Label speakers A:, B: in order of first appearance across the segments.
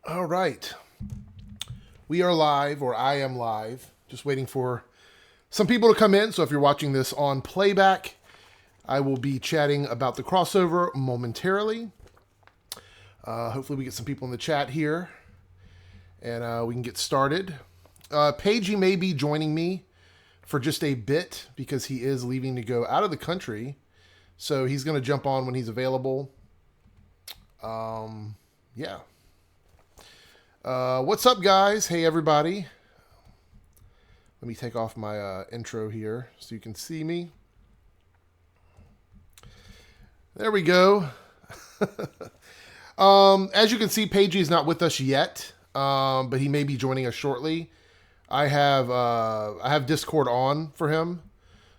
A: All right. We are live, or I am live. Just waiting for some people to come in. So if you're watching this on playback, I will be chatting about the crossover momentarily. Hopefully we get some people in the chat here, and we can get started. Paigey may be joining me for just a bit because he is leaving to go out of the country. So he's going to jump on when he's available. Yeah. What's up, guys? Hey, everybody. Let me take off my intro here so you can see me. There we go. As you can see, Paigey is not with us yet, but he may be joining us shortly. I have Discord on for him,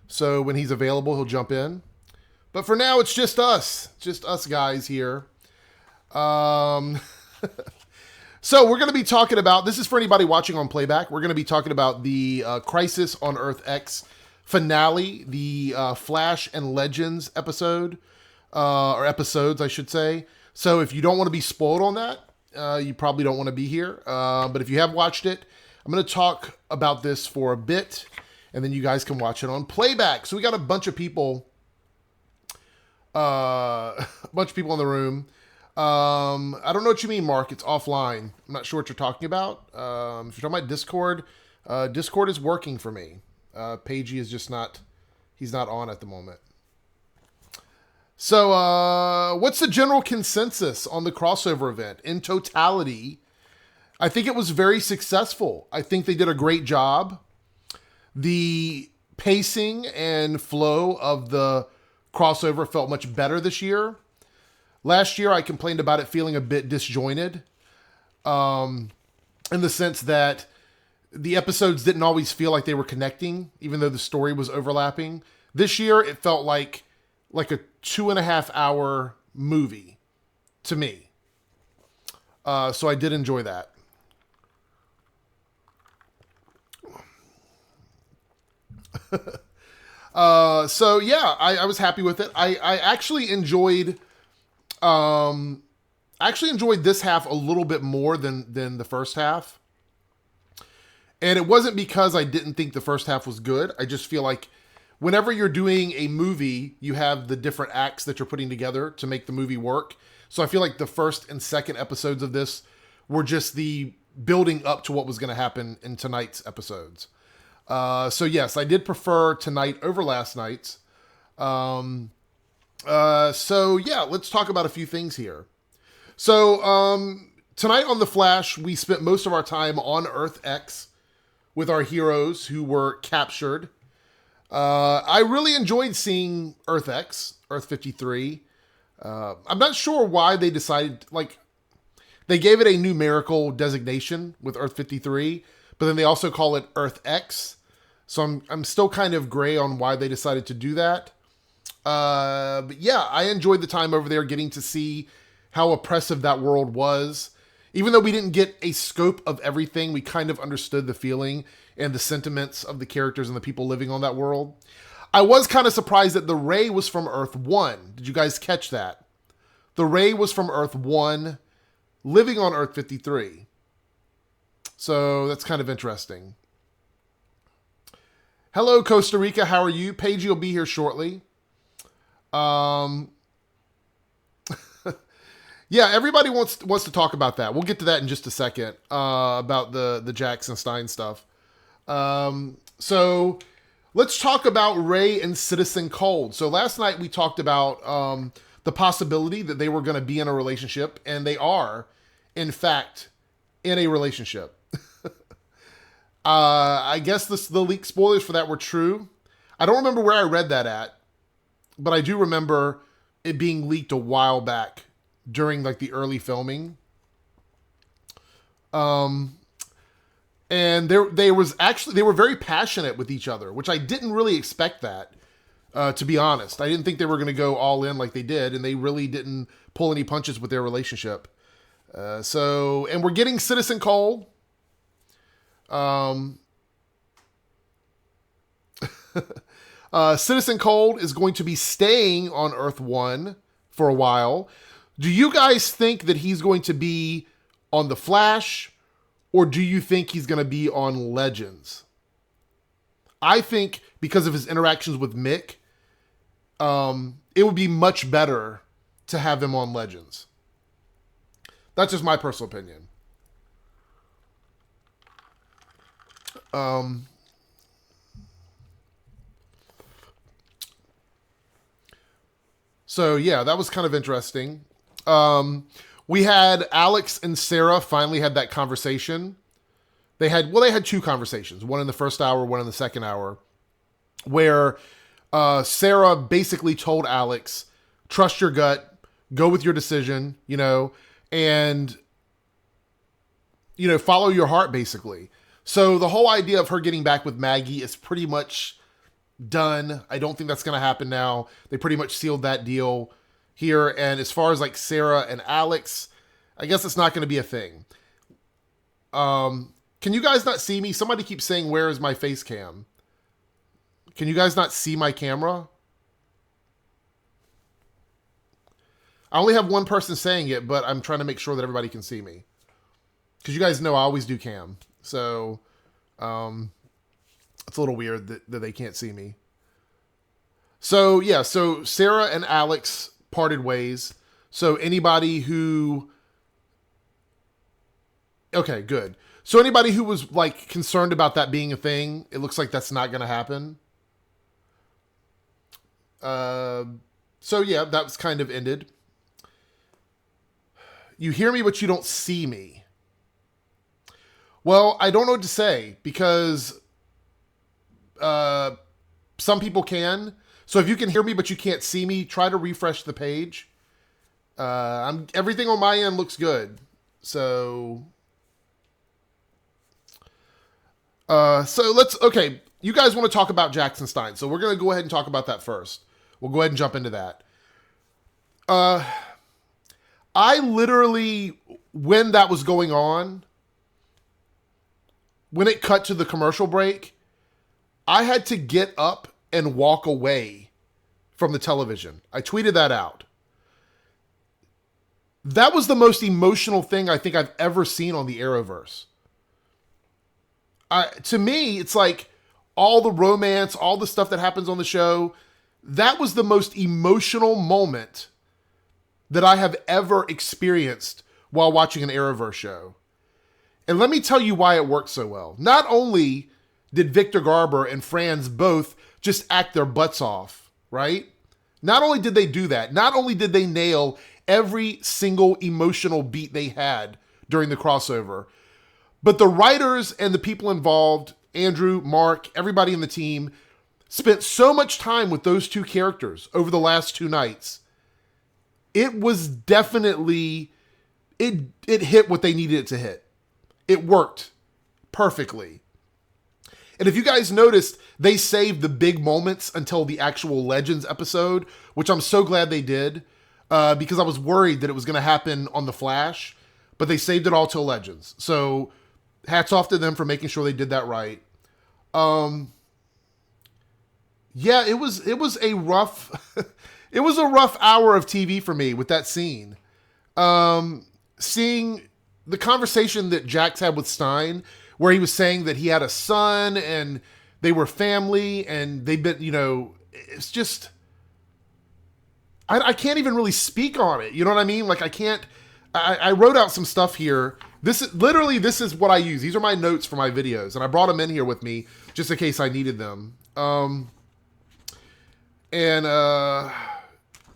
A: so when he's available, he'll jump in. But for now, it's just us guys here. So we're going to be talking about, this is for anybody watching on playback, we're going to be talking about the Crisis on Earth X finale, the Flash and Legends episode, or episodes, I should say. So if you don't want to be spoiled on that, you probably don't want to be here. But if you have watched it, I'm going to talk about this for a bit, and then you guys can watch it on playback. So we got a bunch of people, in the room. I don't know what you mean, Mark. It's offline. I'm not sure what you're talking about. If you're talking about Discord, Discord is working for me. Paigey is just not, he's not on at the moment. So, what's the general consensus on the crossover event? In totality, I think it was very successful. I think they did a great job. The pacing and flow of the crossover felt much better this year. Last year, I complained about it feeling a bit disjointed, in the sense that the episodes didn't always feel like they were connecting, even though the story was overlapping. This year, it felt like a 2.5 hour movie to me. So I did enjoy that. So yeah, I was happy with it. I actually enjoyed this half a little bit more than the first half. And it wasn't because I didn't think the first half was good. I just feel like whenever you're doing a movie, you have the different acts that you're putting together to make the movie work. So I feel like the first and second episodes of this were just the building up to what was going to happen in tonight's episodes. So yes, I did prefer tonight over last night's. So yeah, let's talk about a few things here. So, tonight on The Flash, we spent most of our time on Earth X with our heroes who were captured. I really enjoyed seeing Earth X, Earth 53. I'm not sure why they decided, they gave it a numerical designation with Earth 53, but then they also call it Earth X. So I'm still kind of gray on why they decided to do that. But yeah, I enjoyed the time over there getting to see how oppressive that world was. Even though we didn't get a scope of everything, we kind of understood the feeling and the sentiments of the characters and the people living on that world. I was kind of surprised that the Ray was from Earth 1. Did you guys catch that? The Ray was from Earth 1, living on Earth 53. So that's kind of interesting. Hello, Costa Rica. How are you? Paigey will be here shortly. Yeah, everybody wants to talk about that. We'll get to that in just a second, about the Jackson Stein stuff. So let's talk about Ray and Citizen Cold. So last night we talked about the possibility that they were going to be in a relationship, and they are, in fact, in a relationship. I guess the leak spoilers for that were true. I don't remember where I read that at, but I do remember it being leaked a while back during the early filming. And they were very passionate with each other, which I didn't really expect that, to be honest. I didn't think they were going to go all in like they did, and they really didn't pull any punches with their relationship. And we're getting Citizen Cole. Citizen Cold is going to be staying on Earth 1 for a while. Do you guys think that he's going to be on The Flash, or do you think he's going to be on Legends? I think because of his interactions with Mick, it would be much better to have him on Legends. That's just my personal opinion. So yeah, that was kind of interesting. We had Alex and Sarah finally had that conversation. They had two conversations, one in the first hour, one in the second hour, where Sarah basically told Alex, trust your gut, go with your decision, and, follow your heart, basically. So the whole idea of her getting back with Maggie is pretty much done. I don't think that's going to happen now. They pretty much sealed that deal here. And as far as like Sarah and Alex, I guess it's not going to be a thing. Can you guys not see me? Somebody keeps saying, where is my face cam? Can you guys not see my camera? I only have one person saying it, but I'm trying to make sure that everybody can see me. Because you guys know I always do cam. So, it's a little weird that they can't see me. So, yeah. So, Sarah and Alex parted ways. So, anybody who... Okay, good. So, anybody who was, like, concerned about that being a thing, it looks like that's not going to happen. So, yeah, that was kind of ended. You hear me, but you don't see me. Well, I don't know what to say because some people can. So if you can hear me, but you can't see me, try to refresh the page. Everything on my end looks good. So okay. You guys want to talk about Jackson Stein. So we're going to go ahead and talk about that first. We'll go ahead and jump into that. I literally, when that was going on, when it cut to the commercial break, I had to get up and walk away from the television. I tweeted that out. That was the most emotional thing I think I've ever seen on the Arrowverse. To me, it's like all the romance, all the stuff that happens on the show, that was the most emotional moment that I have ever experienced while watching an Arrowverse show. And let me tell you why it worked so well. Not only did Victor Garber and Franz both just act their butts off, right? Not only did they do that, not only did they nail every single emotional beat they had during the crossover, but the writers and the people involved, Andrew, Mark, everybody in the team, spent so much time with those two characters over the last two nights. It was definitely, it hit what they needed it to hit. It worked perfectly. And if you guys noticed, they saved the big moments until the actual Legends episode, which I'm so glad they did, because I was worried that it was going to happen on The Flash, but they saved it all till Legends. So hats off to them for making sure they did that right. Yeah, it was a rough, it was a rough hour of TV for me with that scene. Seeing the conversation that Jax had with Stein, where he was saying that he had a son and they were family and they've been, it's just, I can't even really speak on it. You know what I mean? Like I wrote out some stuff here. This is what I use. These are my notes for my videos, and I brought them in here with me just in case I needed them.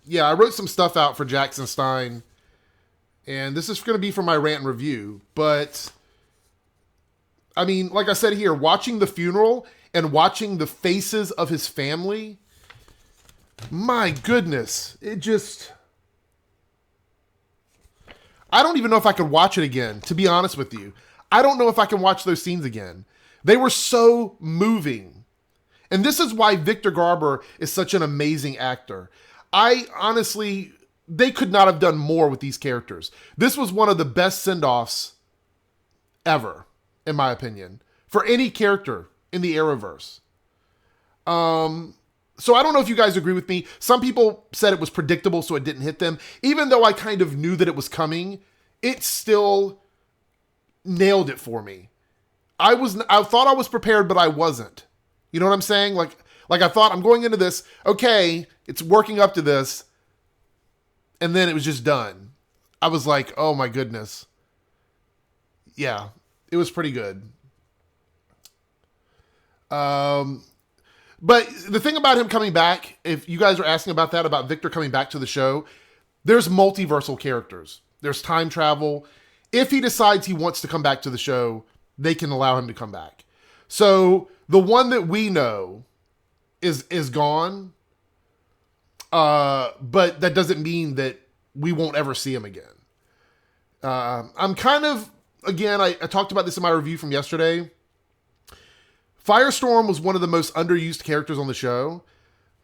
A: Yeah, I wrote some stuff out for Jackson Stein, and this is going to be for my rant and review. But I mean, like I said here, watching the funeral and watching the faces of his family, my goodness, it just, I don't even know if I could watch it again, to be honest with you. I don't know if I can watch those scenes again. They were so moving. And this is why Victor Garber is such an amazing actor. I honestly, they could not have done more with these characters. This was one of the best send-offs ever, in my opinion, for any character in the Arrowverse. So I don't know if you guys agree with me. Some people said it was predictable, so it didn't hit them. Even though I kind of knew that it was coming, it still nailed it for me. I thought I was prepared, but I wasn't. You know what I'm saying? Like I thought I'm going into this, okay, it's working up to this, and then it was just done. I was like, oh my goodness. Yeah, it was pretty good. But the thing about him coming back, if you guys are asking about that, about Victor coming back to the show, there's multiversal characters. There's time travel. If he decides he wants to come back to the show, they can allow him to come back. So the one that we know is gone. But that doesn't mean that we won't ever see him again. I'm kind of, again, I talked about this in my review from yesterday. Firestorm was one of the most underused characters on the show.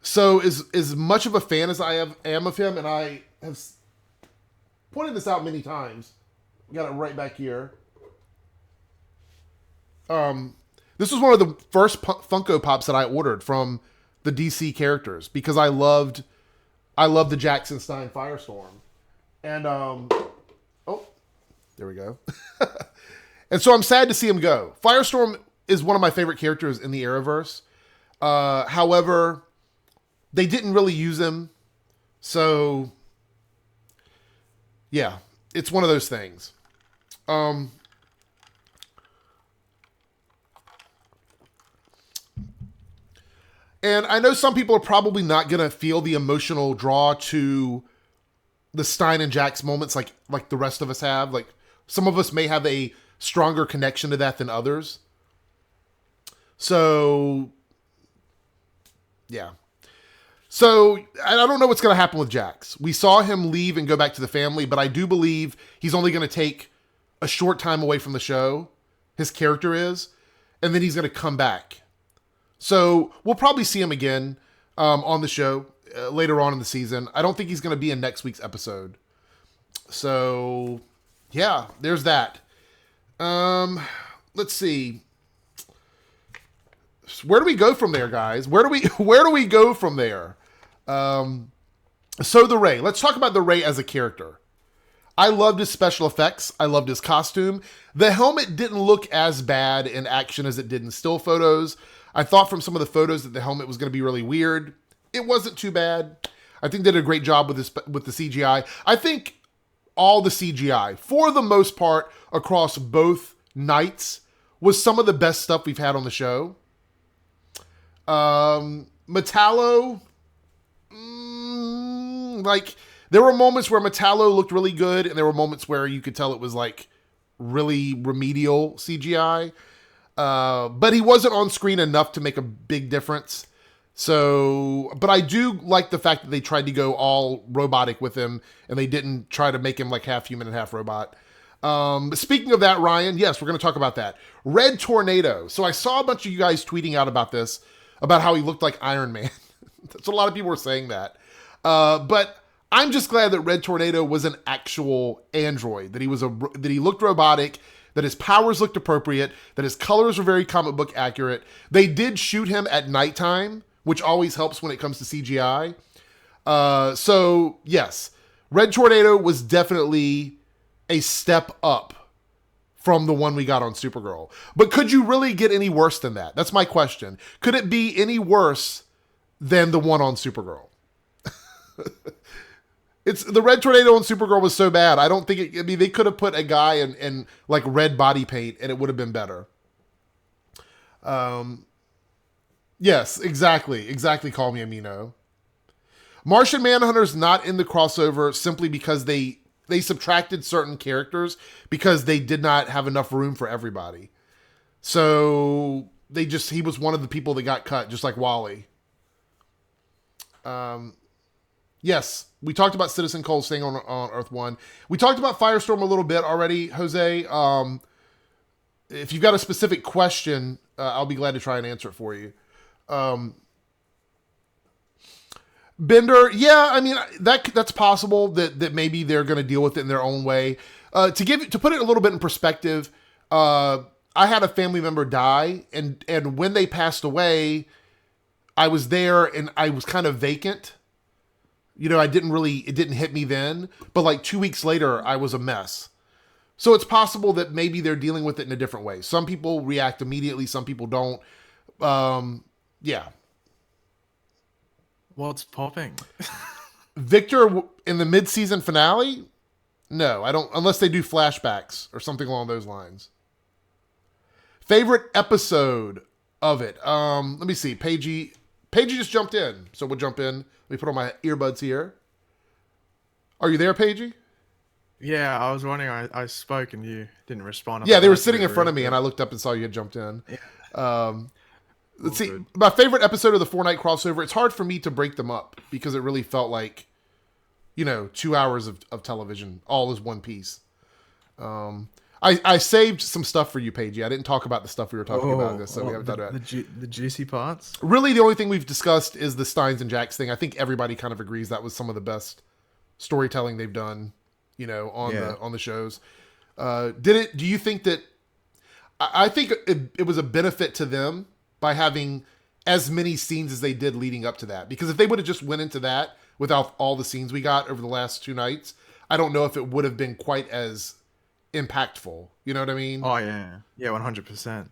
A: So as much of a fan as I am of him, and I have pointed this out many times. Got it right back here. This was one of the first Funko Pops that I ordered from the DC characters because I loved the Jackson Stein Firestorm. And, oh, there we go. And so I'm sad to see him go. Firestorm is one of my favorite characters in the Arrowverse. However, they didn't really use him. So, yeah, it's one of those things. And I know some people are probably not going to feel the emotional draw to the Stein and Jax moments like the rest of us have. Like, some of us may have a stronger connection to that than others. So, yeah. So, I don't know what's going to happen with Jax. We saw him leave and go back to the family, but I do believe he's only going to take a short time away from the show. His character is. And then he's going to come back. So, we'll probably see him again on the show later on in the season. I don't think he's going to be in next week's episode. So, yeah, there's that. Let's see. Where do we go from there, guys? Where do we go from there? So the Ray. Let's talk about the Ray as a character. I loved his special effects. I loved his costume. The helmet didn't look as bad in action as it did in still photos. I thought from some of the photos that the helmet was going to be really weird. It wasn't too bad. I think they did a great job with the CGI. I think all the CGI, for the most part, across both nights, was some of the best stuff we've had on the show. Metallo, like, there were moments where Metallo looked really good, and there were moments where you could tell it was, like, really remedial CGI. But he wasn't on screen enough to make a big difference. So, but I do like the fact that they tried to go all robotic with him, and they didn't try to make him like half human and half robot. Speaking of that, Ryan, yes, we're going to talk about that. Red Tornado. So I saw a bunch of you guys tweeting out about this, about how he looked like Iron Man. That's a lot of people were saying that. But I'm just glad that Red Tornado was an actual android, that he looked robotic, that his powers looked appropriate, that his colors were very comic book accurate. They did shoot him at nighttime, which always helps when it comes to CGI. So, yes, Red Tornado was definitely a step up from the one we got on Supergirl. But could you really get any worse than that? That's my question. Could it be any worse than the one on Supergirl? It's the Red Tornado on Supergirl was so bad. I don't think they could have put a guy in like red body paint and it would have been better. Yes, exactly. Call me Amino. Martian Manhunter's not in the crossover simply because they subtracted certain characters because they did not have enough room for everybody. So he was one of the people that got cut, just like Wally. Yes, we talked about Citizen Cole staying on Earth 1. We talked about Firestorm a little bit already, Jose. If you've got a specific question, I'll be glad to try and answer it for you. Bender, yeah, I mean, that's possible that maybe they're going to deal with it in their own way. To put it a little bit in perspective, I had a family member die, and when they passed away, I was there and I was kind of vacant. You know, it didn't hit me then, but like 2 weeks later, I was a mess. So it's possible that maybe they're dealing with it in a different way. Some people react immediately, some people don't. Yeah.
B: What's popping?
A: Victor in the mid-season finale? No, I don't, unless they do flashbacks or something along those lines. Favorite episode of it? Let me see. Paigey just jumped in, so we'll jump in. Let me put on my earbuds here. Are you there, Paigey?
B: Yeah, I was wondering. I spoke and you didn't respond.
A: Yeah, they were sitting in front of me, and I looked up and saw you had jumped in.
B: Yeah.
A: Let's see. Good. My favorite episode of the 4-night crossover, it's hard for me to break them up because it really felt like, 2 hours of television, all as one piece. I saved some stuff for you, Paigey. I didn't talk about the stuff we were talking about, so we haven't done that.
B: The juicy parts?
A: Really, the only thing we've discussed is the Steins and Jacks thing. I think everybody kind of agrees that was some of the best storytelling they've done, on the shows. Do you think that... I think it was a benefit to them by having as many scenes as they did leading up to that. Because if they would have just went into that without all the scenes we got over the last 2 nights, I don't know if it would have been quite as impactful. You know what I mean?
B: Oh, yeah. Yeah, 100%.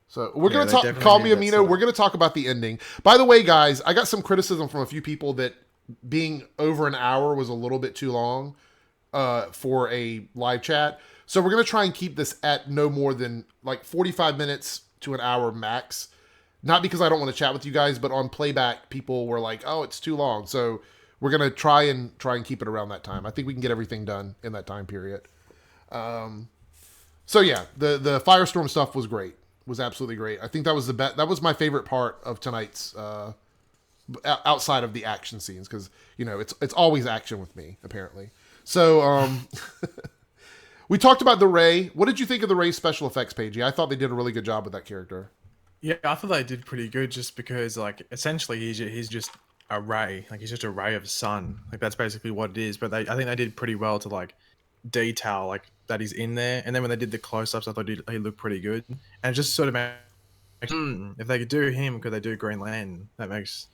A: So we're going to talk... Call me Amino. We're going to talk about the ending. By the way, guys, I got some criticism from a few people that being over an hour was a little bit too long for a live chat. So we're going to try and keep this at no more than like 45 minutes to an hour max. Not because I don't want to chat with you guys, but on playback, people were like, "Oh, it's too long." So we're gonna try and keep it around that time. I think we can get everything done in that time period. So yeah, the Firestorm stuff was great. Was absolutely great. I think that was the best. That was my favorite part of tonight's. Outside of the action scenes, because it's always action with me apparently. So we talked about the Ray. What did you think of the Ray special effects, Paigey? I thought they did a really good job with that character.
B: Yeah, I thought they did pretty good, just because, like, essentially he's just a ray. Like, he's just a ray of sun. Like, that's basically what it is. But I think they did pretty well to, like, detail, like, that he's in there. And then when they did the close-ups, I thought he looked pretty good. And it just sort of makes, if they could do him, could they do Green Lantern? That makes...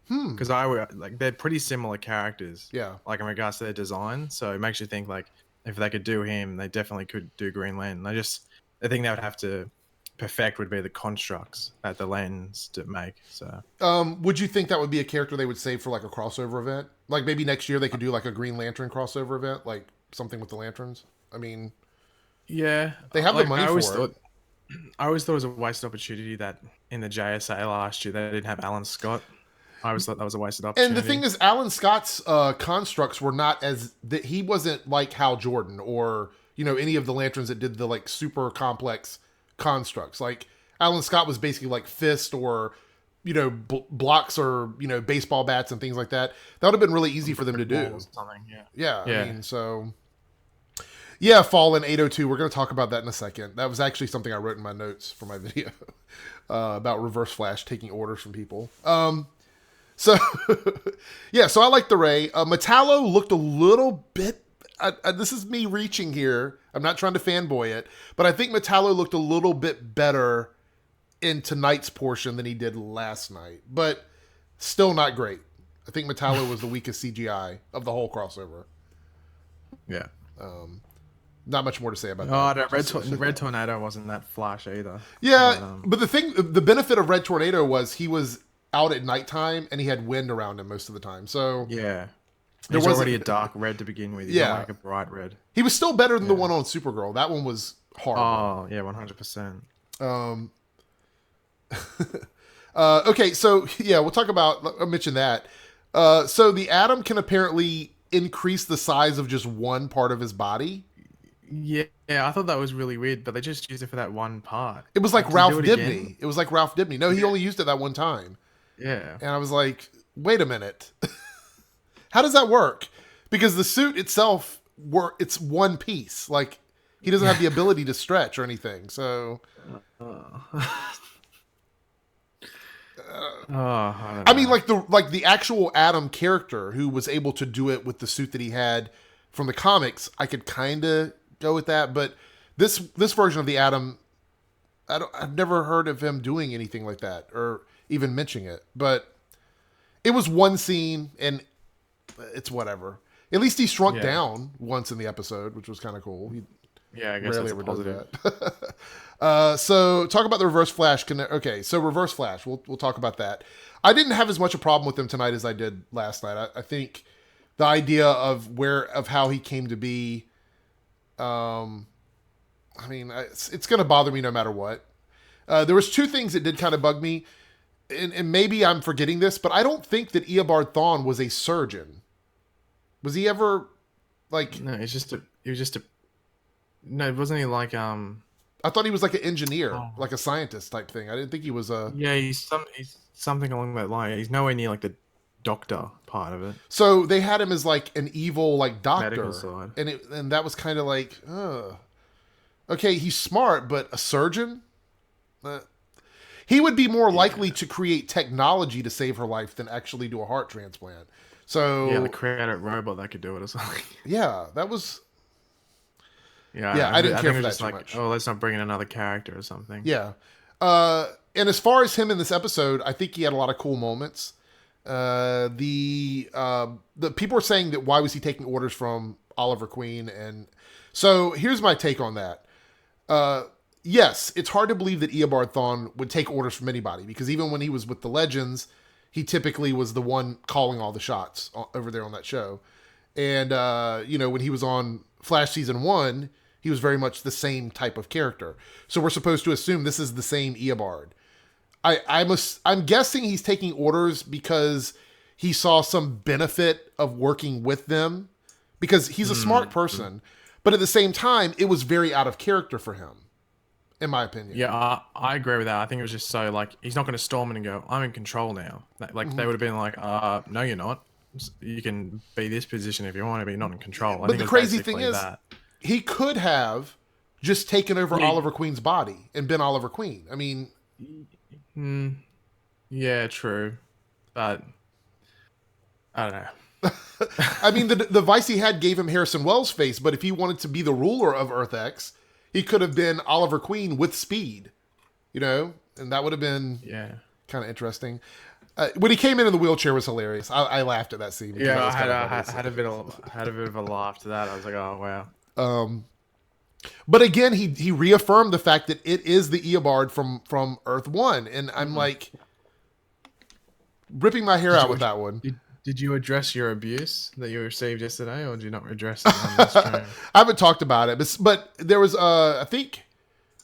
B: Because they're pretty similar characters.
A: Yeah.
B: Like, in regards to their design. So it makes you think, like, if they could do him, they definitely could do Green Lantern. I think they would have to... perfect would be the constructs that the Lanterns to make. So
A: would you think that would be a character they would save for like a crossover event? Like maybe next year they could do like a Green Lantern crossover event, like something with the Lanterns? I mean,
B: yeah,
A: they have the money for it.
B: I always thought it was a wasted opportunity that in the JSA last year they didn't have Alan Scott. I always thought that was a wasted opportunity.
A: And the thing is, Alan Scott's constructs were not as that. He wasn't like Hal Jordan or any of the Lanterns that did the like super complex constructs. Like Alan Scott was basically like fist or blocks or baseball bats and things like that. That would have been really easy for them to do. Yeah. I mean, so yeah, Fallen 802. We're going to talk about that in a second. That was actually something I wrote in my notes for my video about Reverse Flash taking orders from people. So yeah, so I like the Ray. Metallo looked a little bit. This is me reaching here. I'm not trying to fanboy it, but I think Metallo looked a little bit better in tonight's portion than he did last night, but still not great. I think Metallo was the weakest CGI of the whole crossover.
B: Yeah.
A: Not much more to say about
B: that. The Red Tornado wasn't that flash either.
A: Yeah, but the benefit of Red Tornado was he was out at nighttime and he had wind around him most of the time. So
B: yeah. There was already a dark red to begin with. He's not like a bright red.
A: He was still better than the one on Supergirl. That one was horrible.
B: Oh, yeah, 100%.
A: Okay, so yeah, we'll talk about... I'll mention that. So the Atom can apparently increase the size of just one part of his body.
B: Yeah, I thought that was really weird, but they just used it for that one part.
A: It was like Ralph Dibny. It was like Ralph Dibny. No, he only used it that one time.
B: Yeah.
A: And I was like, wait a minute. How does that work? Because the suit itself, it's one piece. Like, he doesn't have the ability to stretch or anything. So, I mean, like the actual Atom character who was able to do it with the suit that he had from the comics, I could kind of go with that. But this version of the Atom, I've never heard of him doing anything like that or even mentioning it. But it was one scene and. It's whatever. At least he shrunk down once in the episode, which was kind of cool.
B: Yeah, I guess
A: Rarely
B: that's a
A: ever does
B: positive.
A: that. So talk about the Reverse Flash. Okay, so Reverse Flash. We'll talk about that. I didn't have as much a problem with him tonight as I did last night. I think the idea of how he came to be. I mean, it's going to bother me no matter what. There was two things that did kind of bug me, and maybe I'm forgetting this, but I don't think that Eobard Thawne was a surgeon. Was he ever like?
B: No, it's just a. He was just a. No, wasn't he like
A: I thought he was like an engineer,
B: Oh,
A: like a scientist type thing. I didn't think he was a.
B: yeah, he's something along that line. He's nowhere near like the doctor part of it,
A: So they had him as like an evil like
B: medical
A: doctor,
B: side.
A: and that was kind of like, okay, he's smart, but a surgeon. Uh, he would be more likely
B: Yeah,
A: to create technology to save her life than actually do a heart transplant.
B: yeah,
A: So
B: like create a robot that could do it or something.
A: yeah, that was
B: Yeah,
A: yeah. I didn't
B: I
A: care
B: think it
A: for
B: was
A: that
B: just
A: too
B: like,
A: much.
B: oh, let's not bring in another character or something.
A: Yeah. And as far as him in this episode, I think he had a lot of cool moments. The people are saying that why was he taking orders from Oliver Queen, and so here's my take on that. Yes, it's hard to believe that Eobard Thawne would take orders from anybody because even when he was with the Legends, he typically was the one calling all the shots over there on that show. And when he was on Flash season 1, he was very much the same type of character. So we're supposed to assume this is the same Eobard. I'm guessing he's taking orders because he saw some benefit of working with them because he's a smart
B: Mm.
A: person, but at the same time, it was very out of character for him, in my opinion.
B: Yeah, I agree with that. I think it was just so like he's not going to storm in and go, "I'm in control now." Like they would have been like, no, you're not. You can be this position if you want to, but you're not in control." I
A: But
B: think
A: the
B: it was
A: crazy thing
B: basically
A: is,
B: that.
A: he could have just taken over
B: Yeah,
A: Oliver Queen's body and been Oliver Queen. I mean,
B: mm, yeah, true, but I don't know.
A: I mean, the device he had gave him Harrison Wells' face, but if he wanted to be the ruler of Earth X, he could have been Oliver Queen with speed, and that would have been
B: Yeah,
A: kind of interesting. When he came in the wheelchair was hilarious. I laughed at that scene. Because that
B: yeah.
A: was kind of funny.
B: Had a bit of a laugh to that. I was like, oh wow.
A: But again, he reaffirmed the fact that it is the Eobard from Earth One, and I'm like ripping my hair
B: Did
A: out
B: you
A: with that one.
B: did you address your abuse that you received yesterday, or did you not address it on the stream?
A: I haven't talked about it, but there was I think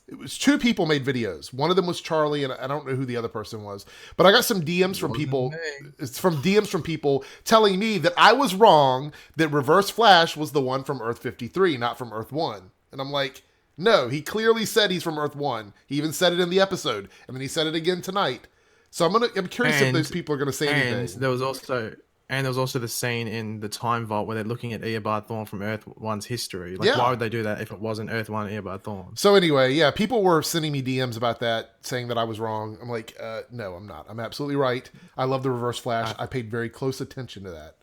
A: it was two people made videos. One of them was Charlie, and I don't know who the other person was. But I got some DMs from
B: Wasn't
A: people.
B: me.
A: It's from DMs from people telling me that I was wrong. That Reverse Flash was the one from Earth 53, not from Earth 1. And I'm like, no, he clearly said he's from Earth 1. He even said it in the episode, and then he said it again tonight. So I'm curious if those people are gonna say
B: And
A: anything.
B: there was also the scene in the time vault where they're looking at Eobard Thawne from Earth One's history. Like,
A: Yeah.
B: why would they do that if it wasn't Earth One Eobard Thawne?
A: So anyway, yeah, people were sending me DMs about that, saying that I was wrong. I'm like, no, I'm not. I'm absolutely right. I love the Reverse Flash. I paid very close attention to that.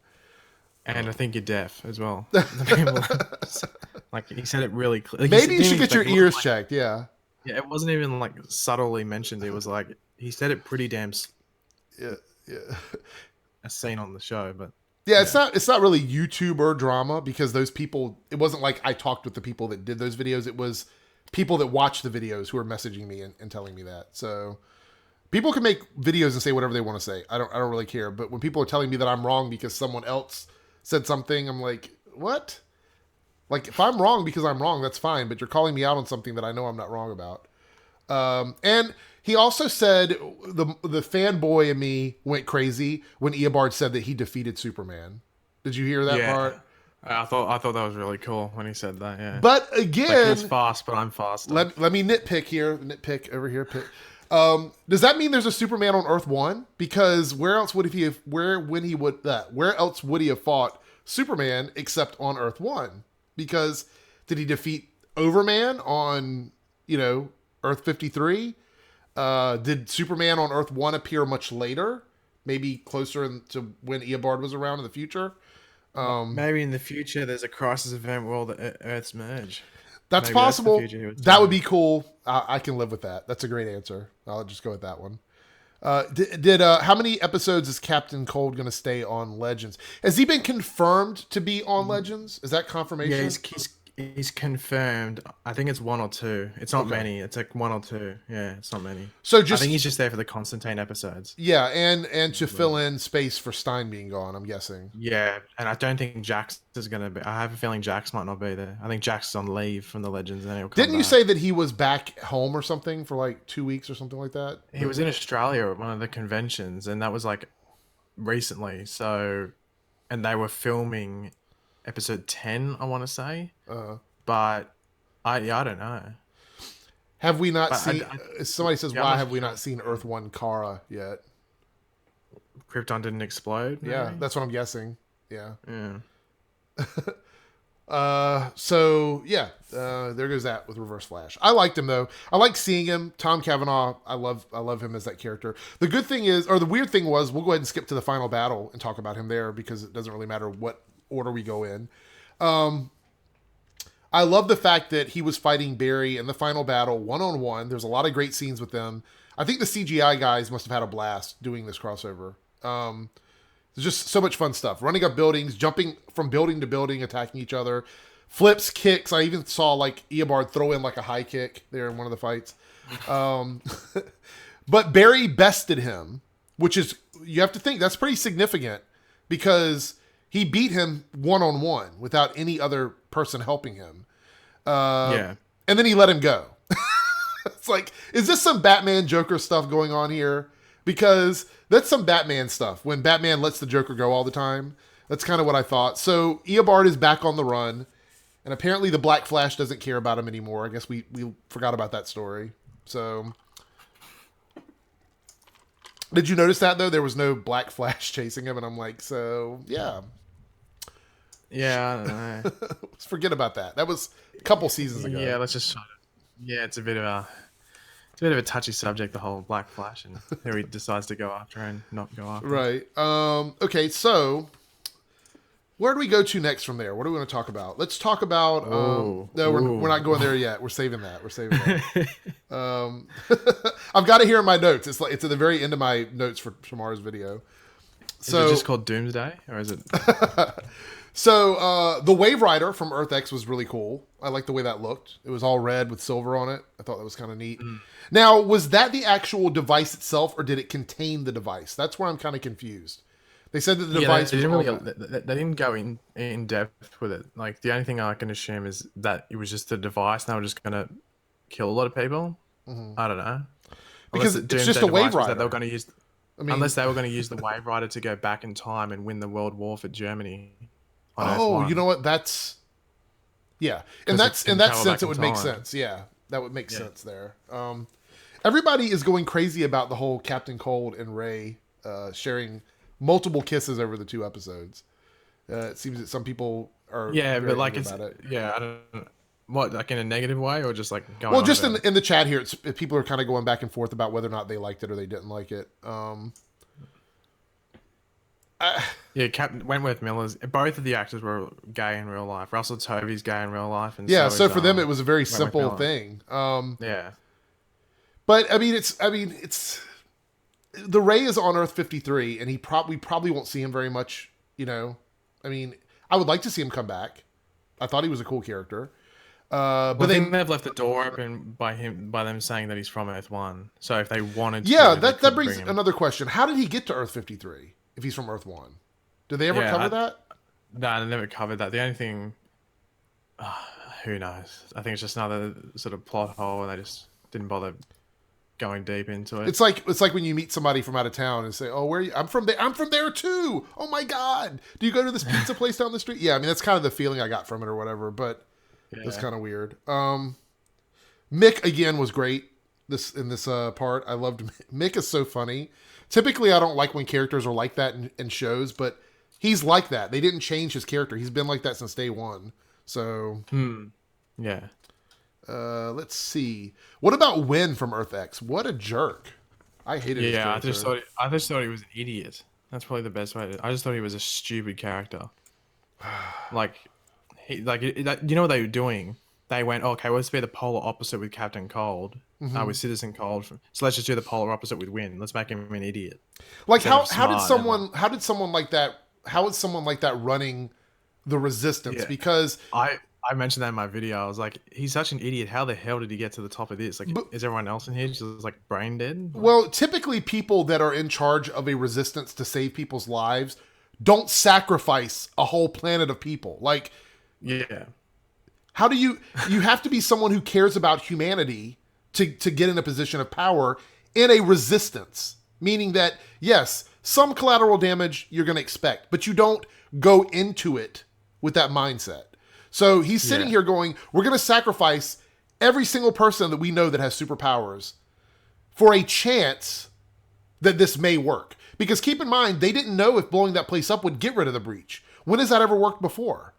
B: And I think you're deaf as well. The people- like he said it really clear.
A: Maybe you should get your ears checked. Yeah,
B: Yeah, it wasn't even like subtly mentioned. It was like he said it pretty damn
A: yeah, yeah.
B: a scene on the show, but
A: Yeah, it's not really YouTuber drama because those people. It wasn't like I talked with the people that did those videos. It was people that watched the videos who were messaging me and telling me that. So people can make videos and say whatever they want to say. I don't really care. But when people are telling me that I'm wrong because someone else said something, I'm like, what? Like if I'm wrong because I'm wrong, that's fine. But you're calling me out on something that I know I'm not wrong about. And he also said the fanboy in me went crazy when Eobard said that he defeated Superman. Did you hear that
B: yeah.
A: part?
B: I thought that was really cool when he said that. Yeah,
A: But
B: like
A: again,
B: he's fast, but I'm faster.
A: let me nitpick here. Nitpick over here. Pick. Does that mean there's a Superman on Earth 1? Because where else would he have where else would he have fought Superman except on Earth 1? Because did he defeat Overman on, Earth 53? Did Superman on Earth 1 appear much later? Maybe closer to when Eobard was around in the future?
B: Maybe in the future there's a crisis event where all the Earths merge.
A: That's
B: Maybe
A: possible.
B: the future he was
A: That would
B: telling.
A: be cool. I can live with that. That's a great answer. I'll just go with that one. Did how many episodes is Captain Cold going to stay on Legends? Has he been confirmed to be on Legends? Is that confirmation?
B: Yeah, he's confirmed. I think it's one or two. It's not
A: Okay.
B: many. It's like one or two. Yeah, it's not many.
A: So
B: I
A: just
B: think he's just there for the Constantine episodes.
A: yeah, and to fill in space for Stein being gone, I'm guessing.
B: Yeah, and I don't think Jax is gonna be. I have a feeling Jax might not be there. I think Jax is on leave from the Legends, and then he'll come
A: Didn't you
B: back.
A: say that he was back home or something for like 2 weeks or something like that?
B: He was in Australia at one of the conventions, and that was like recently. So, and they were filming episode 10, I want to say, but I don't know.
A: Have we not
B: But
A: seen? Somebody says,
B: yeah,
A: "Why
B: I'm
A: have
B: not
A: we
B: sure.
A: not seen Earth One Kara yet?"
B: Krypton didn't explode.
A: Yeah,
B: Maybe?
A: that's what I'm guessing. Yeah.
B: Yeah.
A: So yeah, there goes that with Reverse Flash. I liked him though. I like seeing him. Tom Cavanaugh. I love him as that character. The good thing is, or the weird thing was, we'll go ahead and skip to the final battle and talk about him there because it doesn't really matter what order we go in. I love the fact that he was fighting Barry in the final battle one-on-one. There's a lot of great scenes with them. I think the CGI guys must have had a blast doing this crossover. There's just so much fun stuff. Running up buildings, jumping from building to building, attacking each other. Flips, kicks. I even saw like Eobard throw in like a high kick there in one of the fights. But Barry bested him, which is, you have to think, that's pretty significant because he beat him one-on-one without any other person helping him.
B: Yeah.
A: And then he let him go. It's like, is this some Batman Joker stuff going on here? Because that's some Batman stuff. When Batman lets the Joker go all the time. That's kind of what I thought. So Eobard is back on the run. And apparently the Black Flash doesn't care about him anymore. I guess we forgot about that story. So did you notice that though? There was no Black Flash chasing him. And I'm like, so yeah.
B: Yeah, I don't know.
A: Let's forget about that. That was a couple seasons ago.
B: Yeah, let's just. Yeah, it's a bit of a touchy subject, the whole Black Flash, and who he decides to go after and not go after.
A: Right. Okay, so where do we go to next from there? What do we want to talk about? Let's talk about.
B: Ooh.
A: No, we're not going there yet. We're saving that. I've got it here in my notes. It's like it's at the very end of my notes for tomorrow's video. So
B: Is it just called Doomsday, or is it?
A: So the Wave Rider from Earth X was really cool. I like the way that looked. It was all red with silver on it. I thought that was kind of neat. Now, was that the actual device itself, or did it contain the device? That's where I'm kind of confused. They said that the device
B: they
A: was
B: didn't really
A: all-
B: they didn't go in depth with it. Like the only thing I can assume is that it was just a device, and they were just gonna kill a lot of people. I don't know.
A: Because
B: Unless the
A: it's just a
B: Doomsday
A: Wave
B: device was that
A: Rider.
B: they were going to use.
A: I mean,
B: Unless they were going to use the Wave Rider to go back in time and win the World War for Germany. on Earth
A: oh,
B: One.
A: you know what? That's yeah. In
B: 'Cause
A: that
B: it
A: in
B: can
A: that
B: travel
A: sense,
B: back
A: it
B: in
A: would make
B: time.
A: sense. Yeah, that would make
B: Yeah.
A: sense there. Everybody is going crazy about the whole Captain Cold and Ray sharing multiple kisses over the 2 episodes. It seems that some people are
B: Yeah,
A: very
B: but like
A: angry
B: it's
A: about it.
B: yeah, I don't. What, like in a negative way, or just like going?
A: Well,
B: on
A: just
B: about it?
A: in the chat here, people are kind of going back and forth about whether or not they liked it or they didn't like it.
B: Yeah, Captain Wentworth Miller's. Both of the actors were gay in real life. Russell Tovey's gay in real life, and
A: Yeah, so
B: is,
A: for them it was a very
B: Wentworth
A: simple
B: Miller.
A: thing.
B: Yeah,
A: But I mean, it's the Ray is on Earth 53, and we probably won't see him very much. You know, I mean, I would like to see him come back. I thought he was a cool character. But
B: I
A: they,
B: think they've left the door open by them saying that he's from Earth One. So if they wanted,
A: yeah,
B: to, they
A: that
B: could
A: brings
B: bring him.
A: another question. How did he get to Earth 53 if he's from Earth 1? Did they ever
B: Yeah,
A: cover that?
B: No, they never covered that. The only thing, who knows? I think it's just another sort of plot hole, and they just didn't bother going deep into it.
A: It's like when you meet somebody from out of town and say, "Oh, where are you? I'm from there. I'm from there too. Oh my god, do you go to this pizza place down the street?" Yeah, I mean that's kind of the feeling I got from it or whatever. But it's kind of weird. Mick again was great. In this part, I loved Mick. Is so funny. Typically, I don't like when characters are like that in shows, but he's like that. They didn't change his character. He's been like that since day one. So
B: Yeah.
A: let's see. What about Win from Earth X? What a jerk! I hated his
B: Yeah,
A: character.
B: I just thought he was an idiot. That's probably the best way to. I just thought he was a stupid character. Like, you know what they were doing? They went, okay, well, let's be the polar opposite with Captain Cold, with Citizen Cold. So let's just do the polar opposite with Win. Let's make him an idiot.
A: Like how
B: Instead of smart,
A: how did someone like that running the Resistance?
B: Yeah.
A: Because
B: I I mentioned that in my video. I was like, he's such an idiot. How the hell did he get to the top of this? Like,
A: But,
B: is everyone else in here just like brain dead? Like,
A: well, typically people that are in charge of a resistance to save people's lives don't sacrifice a whole planet of people. Like,
B: yeah.
A: how do you have to be someone who cares about humanity to get in a position of power in a resistance, meaning that yes, some collateral damage you're going to expect, but you don't go into it with that mindset. So he's sitting here going, we're going to sacrifice every single person that we know that has superpowers for a chance that this may work. Because keep in mind, they didn't know if blowing that place up would get rid of the breach. When has that ever worked before?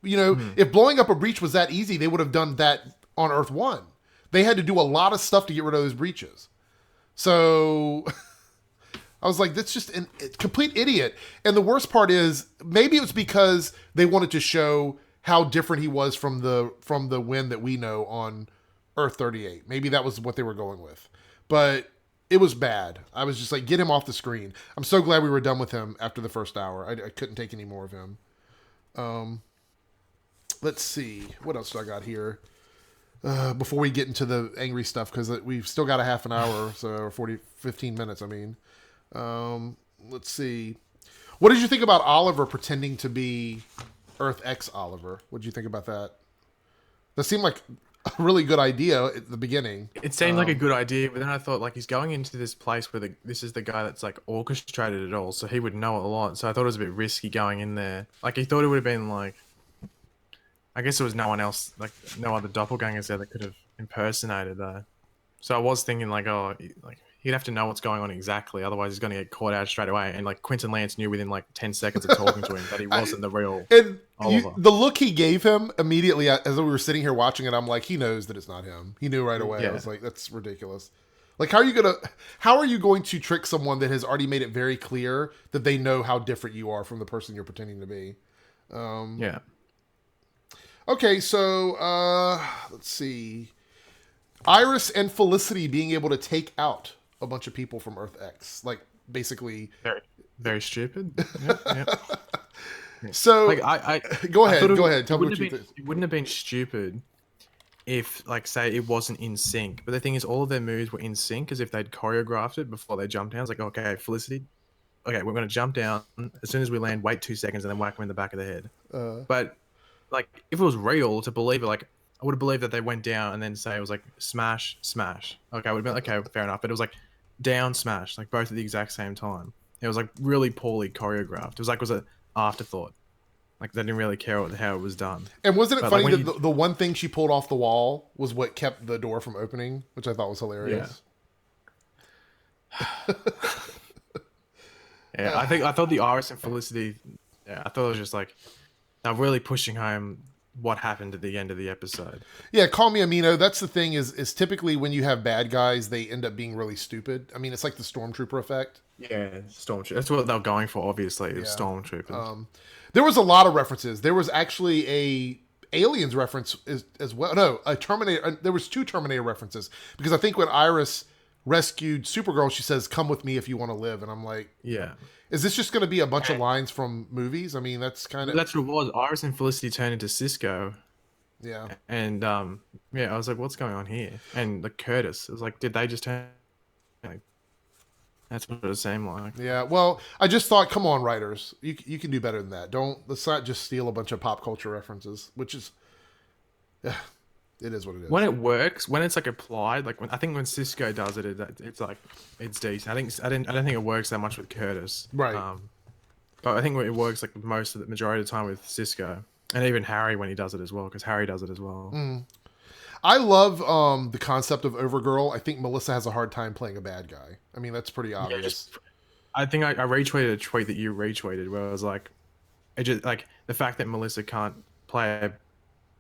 A: You know, if blowing up a breach was that easy, they would have done that on Earth 1. They had to do a lot of stuff to get rid of those breaches. So I was like, that's just a complete idiot. And the worst part is, maybe it was because they wanted to show how different he was from the Win that we know on Earth 38. Maybe that was what they were going with. But it was bad. I was just like, get him off the screen. I'm so glad we were done with him after the first hour. I couldn't take any more of him. Let's see. What else do I got here? Before we get into the angry stuff, because we've still got a half an hour, so 15 minutes, I mean. Let's see. What did you think about Oliver pretending to be Earth X Oliver? What did you think about that? That seemed like a really good idea at the beginning.
B: It seemed like a good idea, but then I thought, like, he's going into this place where this is the guy that's like orchestrated it all, so he would know a lot. So I thought it was a bit risky going in there. Like, he thought it would have been like, I guess there was no one else, like no other doppelgangers there that could have impersonated that. So I was thinking like, oh, like he'd have to know what's going on exactly, otherwise he's going to get caught out straight away. And like Quentin Lance knew within like 10 seconds of talking to him that he wasn't the real Oliver.
A: The look he gave him immediately as we were sitting here watching it, I'm like, he knows that it's not him. He knew right away. Yeah. I was like, that's ridiculous. Like, how are you going to trick someone that has already made it very clear that they know how different you are from the person you're pretending to be?
B: Yeah.
A: Okay, so let's see. Iris and Felicity being able to take out a bunch of people from Earth X, like basically
B: very, very stupid. Yeah.
A: So,
B: like, I
A: go ahead. Tell me what you think.
B: It wouldn't have been stupid if, like, say it wasn't in sync. But the thing is, all of their moves were in sync, as if they'd choreographed it before they jumped down. It's like, okay, Felicity, okay, we're going to jump down. As soon as we land, wait 2 seconds, and then whack them in the back of the head. But like, if it was real, to believe it, like, I would have believed that they went down and then say it was like smash, smash. Okay, I would have been okay, fair enough. But it was like down, smash, like both at the exact same time. It was like really poorly choreographed. It was an afterthought. Like, they didn't really care how it was done.
A: And wasn't it funny that the one thing she pulled off the wall was what kept the door from opening, which I thought was hilarious.
B: Yeah, I thought the Iris and Felicity. Yeah, I thought it was just like, they're really pushing home what happened at the end of the episode.
A: Yeah, call me Amino. That's the thing is typically when you have bad guys, they end up being really stupid. I mean, it's like the Stormtrooper effect.
B: Yeah, Stormtrooper. That's what they're going for, obviously. Yeah. Stormtroopers.
A: There was a lot of references. There was actually a Aliens reference as well. No, a Terminator. There was 2 Terminator references, because I think when Iris rescued Supergirl, she says, "Come with me if you want to live," and I'm like,
B: yeah.
A: Is this just going to be a bunch of lines from movies? I mean, that's kind of...
B: That's what it was. Iris and Felicity turned into Cisco.
A: Yeah.
B: And, yeah, I was like, what's going on here? And like Curtis, it was like, did they just turn... Like, that's what it seemed like.
A: Yeah, well, I just thought, come on, writers. You can do better than that. Let's not just steal a bunch of pop culture references, which is... Yeah, it is what it is.
B: When it works, when it's like applied, like I think when Cisco does it, it's like, it's decent. I don't think it works that much with Curtis.
A: Right.
B: But I think it works like the majority of the time with Cisco, and even Harry when he does it as well, because Harry does it as well.
A: I love the concept of Overgirl. I think Melissa has a hard time playing a bad guy. I mean, that's pretty obvious.
B: Yeah, I think I retweeted a tweet that you retweeted where I was like, it just like the fact that Melissa can't play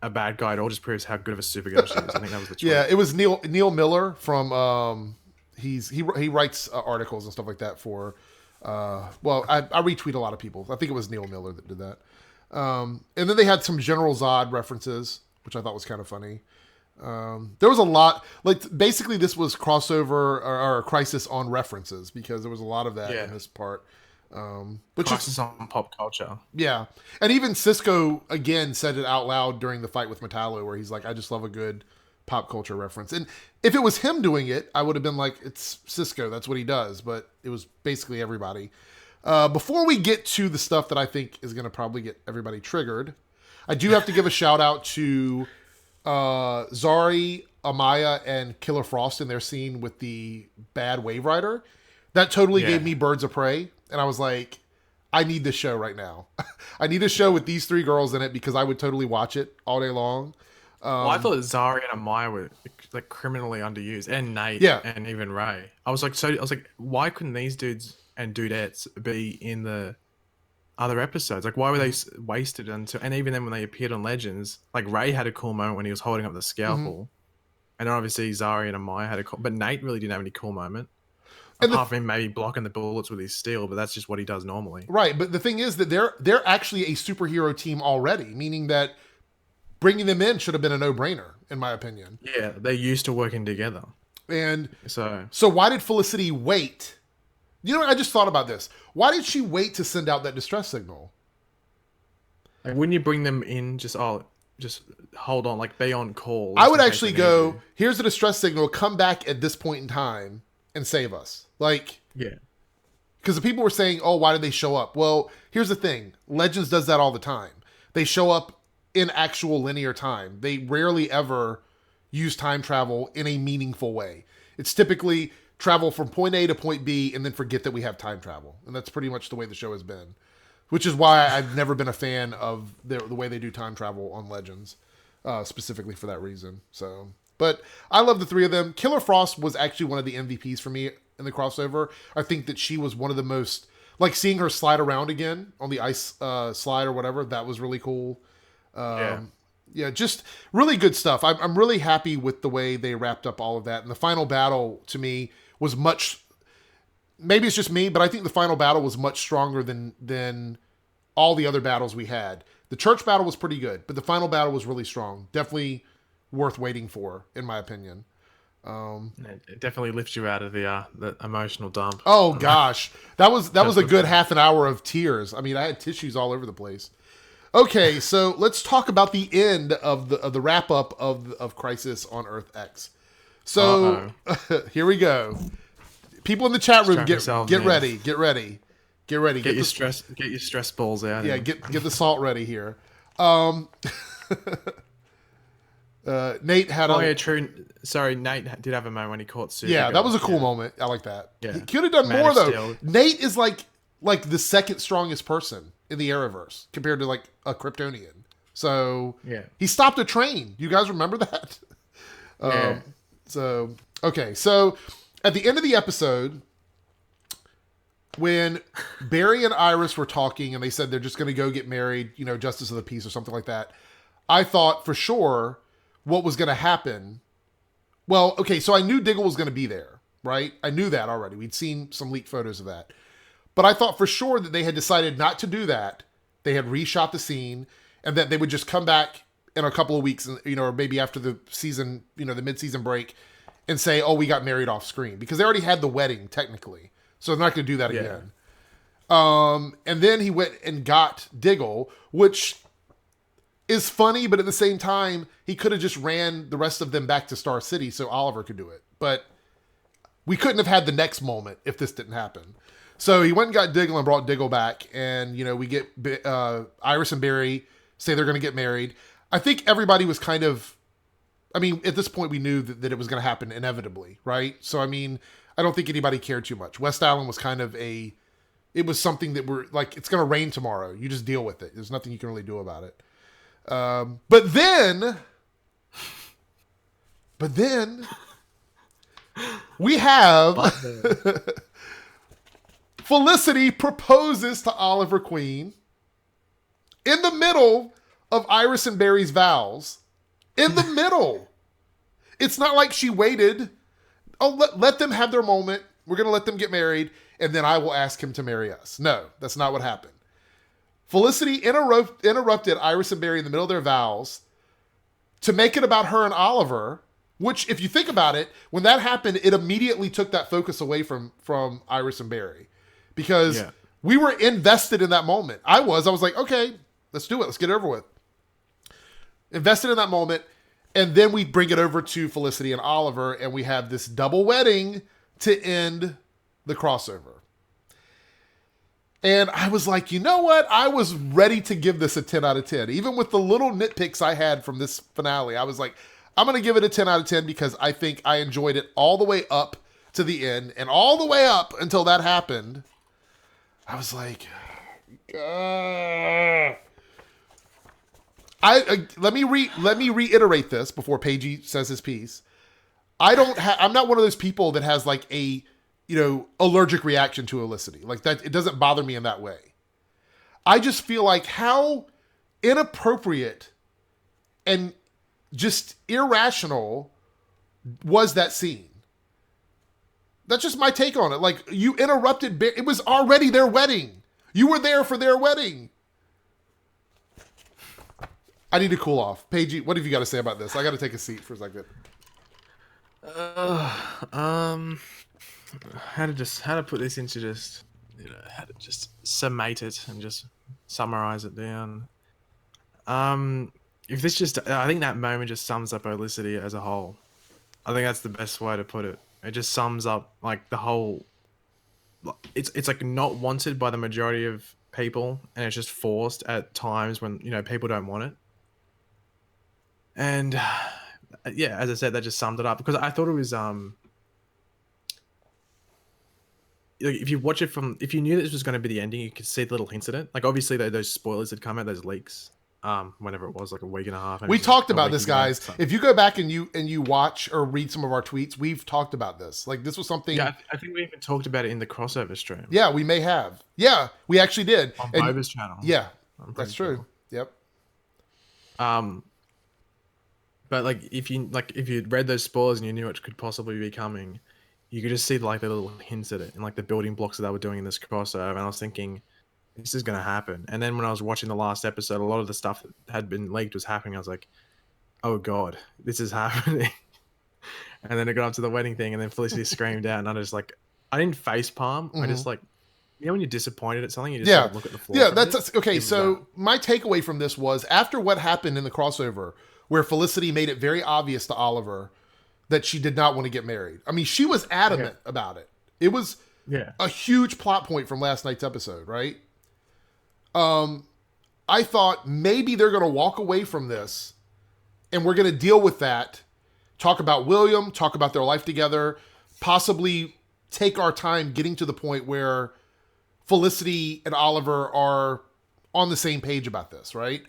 B: a bad guy at all just proves how good of a Supergirl she is. I think that was the tweet.
A: Yeah, it was Neil Miller from he writes articles and stuff like that for well, I retweet a lot of people. I think it was Neil Miller that did that. And then they had some General Zod references, which I thought was kind of funny. There was a lot, like basically this was crossover or Crisis on references, because there was a lot of that in this part. Which
B: Crisis
A: is
B: on pop culture.
A: yeah, and even Cisco again said it out loud during the fight with Metallo, where he's like, "I just love a good pop culture reference." And if it was him doing it, I would have been like, "It's Cisco, that's what he does." But it was basically everybody. Before we get to the stuff that I think is going to probably get everybody triggered, I do have to give a shout out to Zari, Amaya, and Killer Frost in their scene with the bad Wave Rider. That totally gave me Birds of Prey, and I was like, I need this show right now. I need a show with these three girls in it because I would totally watch it all day long.
B: Well, I thought Zari and Amaya were like criminally underused, and Nate, and even Ray. I was like, why couldn't these dudes and dudettes be in the other episodes? Like, why were they wasted until? And even then, when they appeared on Legends, like Ray had a cool moment when he was holding up the scalpel, and obviously Zari and Amaya had a cool, but Nate really didn't have any cool moment. Apart from him maybe blocking the bullets with his steel, but that's just what he does normally.
A: Right, but the thing is that they're actually a superhero team already, meaning that bringing them in should have been a no-brainer, in my opinion.
B: Yeah, they're used to working together.
A: And
B: so
A: why did Felicity wait? You know what? I just thought about this. Why did she wait to send out that distress signal?
B: Like, wouldn't you bring them in? Just hold on, like be on call.
A: I would actually go, here's the distress signal, come back at this point in time and save us. Like,
B: yeah.
A: Because the people were saying, oh, why did they show up? Well, here's the thing. Legends does that all the time. They show up in actual linear time. They rarely ever use time travel in a meaningful way. It's typically travel from point A to point B and then forget that we have time travel. And that's pretty much the way the show has been. Which is why I've never been a fan of the way they do time travel on Legends, specifically for that reason. So, but I love the three of them. Killer Frost was actually one of the MVPs for me in the crossover. I think that she was one of the most, like seeing her slide around again on the ice slide or whatever, that was really cool. Yeah, just really good stuff. I'm really happy with the way they wrapped up all of that. And the final battle to me was much, maybe it's just me, but I think the final battle was much stronger than all the other battles we had. The church battle was pretty good, but the final battle was really strong. Definitely worth waiting for, in my opinion.
B: It definitely lifts you out of the emotional dump.
A: Oh gosh, that was a good half an hour of tears. I mean, I had tissues all over the place. Okay, so let's talk about the end of the wrap up of Crisis on Earth X. So here we go. People in the chat room, get ready. Get your
B: stress balls out.
A: Yeah, get the salt ready here. Nate had
B: true. Sorry, Nate did have a moment when he caught Supergirl.
A: Yeah, that was a cool moment. I like that.
B: Yeah.
A: He could have done more though. Nate is like the second strongest person in the Arrowverse compared to like a Kryptonian. So he stopped a train. You guys remember that? So okay, so at the end of the episode, when Barry and Iris were talking and they said they're just going to go get married, you know, Justice of the Peace or something like that, I thought for sure what was going to happen. Well, okay, so I knew Diggle was going to be there, right? I knew that already. We'd seen some leaked photos of that. But I thought for sure that they had decided not to do that. They had reshot the scene and that they would just come back in a couple of weeks, you know, or maybe after the season, you know, the mid-season break and say, oh, we got married off screen because they already had the wedding technically. So they're not going to do that again. And then he went and got Diggle, which is funny, but at the same time, he could have just ran the rest of them back to Star City so Oliver could do it. But we couldn't have had the next moment if this didn't happen. So he went and got Diggle and brought Diggle back. And, you know, we get Iris and Barry say they're going to get married. I think everybody was kind of, I mean, at this point we knew that it was going to happen inevitably, right? So, I mean, I don't think anybody cared too much. West Island was kind of it was something that we're like, it's going to rain tomorrow. You just deal with it. There's nothing you can really do about it. But then we have Felicity proposes to Oliver Queen in the middle of Iris and Barry's vows. In the middle. It's not like she waited. Oh, let them have their moment. We're going to let them get married, and then I will ask him to marry us. No, that's not what happened. Felicity interrupted Iris and Barry in the middle of their vows to make it about her and Oliver, which, if you think about it, when that happened, it immediately took that focus away from Iris and Barry. Because We were invested in that moment. I was like, okay, let's do it. Let's get it over with. Invested in that moment. And then we bring it over to Felicity and Oliver, and we have this double wedding to end the crossover. And I was like, you know what? I was ready to give this a 10 out of 10. Even with the little nitpicks I had from this finale, I was like, I'm going to give it a 10 out of 10 because I think I enjoyed it all the way up to the end. And all the way up until that happened, I was like, let me reiterate this before Paigey says his piece. I'm not one of those people that has like a, allergic reaction to Felicity. Like that, it doesn't bother me in that way. I just feel like how inappropriate and just irrational was that scene. That's just my take on it. Like, you interrupted, it was already their wedding. You were there for their wedding. I need to cool off. Paigey, what have you got to say about this? I got to take a seat for a second.
B: How to put this into just, how to just summate it and just summarize it down. If this just, I think that moment just sums up Felicity as a whole. I think that's the best way to put it. It just sums up like the whole. It's like not wanted by the majority of people, and it's just forced at times when people don't want it. And yeah, as I said, that just summed it up because I thought it was if you watch it if you knew this was going to be the ending, you could see the little hints at it. Like obviously those spoilers had come out, those leaks. Whenever it was, like a week and a half.
A: We talked about this, guys. If you go back and you watch or read some of our tweets, we've talked about this. Like this was something.
B: Yeah, I think we even talked about it in the crossover stream.
A: Yeah, we may have. Yeah, we actually did
B: on Boba's channel.
A: Yeah, that's true. Yep.
B: But like if you'd read those spoilers and you knew it could possibly be coming, you could just see like the little hints at it and like the building blocks that they were doing in this crossover. And I was thinking, this is going to happen. And then when I was watching the last episode, a lot of the stuff that had been leaked was happening. I was like, oh God, this is happening. And then it got up to the wedding thing and then Felicity screamed out and I just like, I didn't face palm. I just like, when you're disappointed at something, you just like, look at the floor.
A: Yeah, that's okay. So my takeaway from this was after what happened in the crossover where Felicity made it very obvious to Oliver that she did not want to get married. I mean, she was adamant about it. It was a huge plot point from last night's episode, right? I thought maybe they're going to walk away from this and we're going to deal with that, talk about William, talk about their life together, possibly take our time getting to the point where Felicity and Oliver are on the same page about this, right?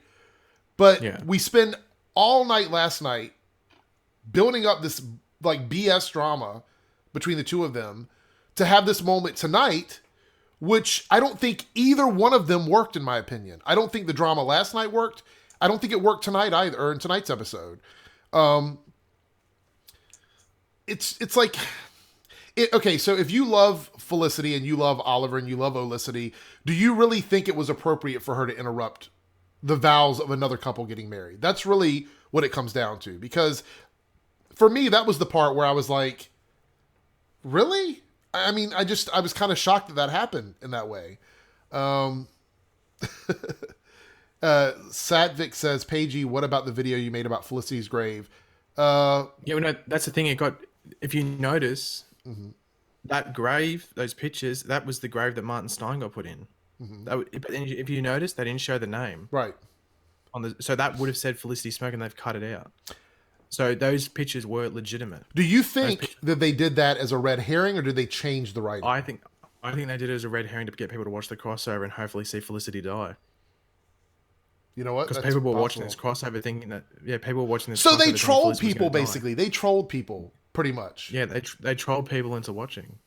A: But we spent all night last night building up this like BS drama between the two of them to have this moment tonight, which I don't think either one of them worked, in my opinion. I don't think the drama last night worked. I don't think it worked tonight either, or in tonight's episode. It's like, okay, so if you love Felicity and you love Oliver and you love Olicity, do you really think it was appropriate for her to interrupt the vows of another couple getting married? That's really what it comes down to. Because for me, that was the part where I was like, really? I mean, I was kind of shocked that happened in that way. Satvik says, Paigey, what about the video you made about Felicity's grave?
B: That's the thing. If you notice, that grave, those pictures, that was the grave that Martin Stein got put in. But if you notice, they didn't show the name.
A: Right.
B: So that would have said Felicity Smoke and they've cut it out. So those pictures were legitimate.
A: Do you think that they did that as a red herring, or did they change the writing?
B: I think they did it as a red herring to get people to watch the crossover and hopefully see Felicity die.
A: You know what?
B: Because people were watching this crossover thinking that people were watching this.
A: So they trolled people basically. They trolled people pretty much.
B: Yeah, they trolled people into watching,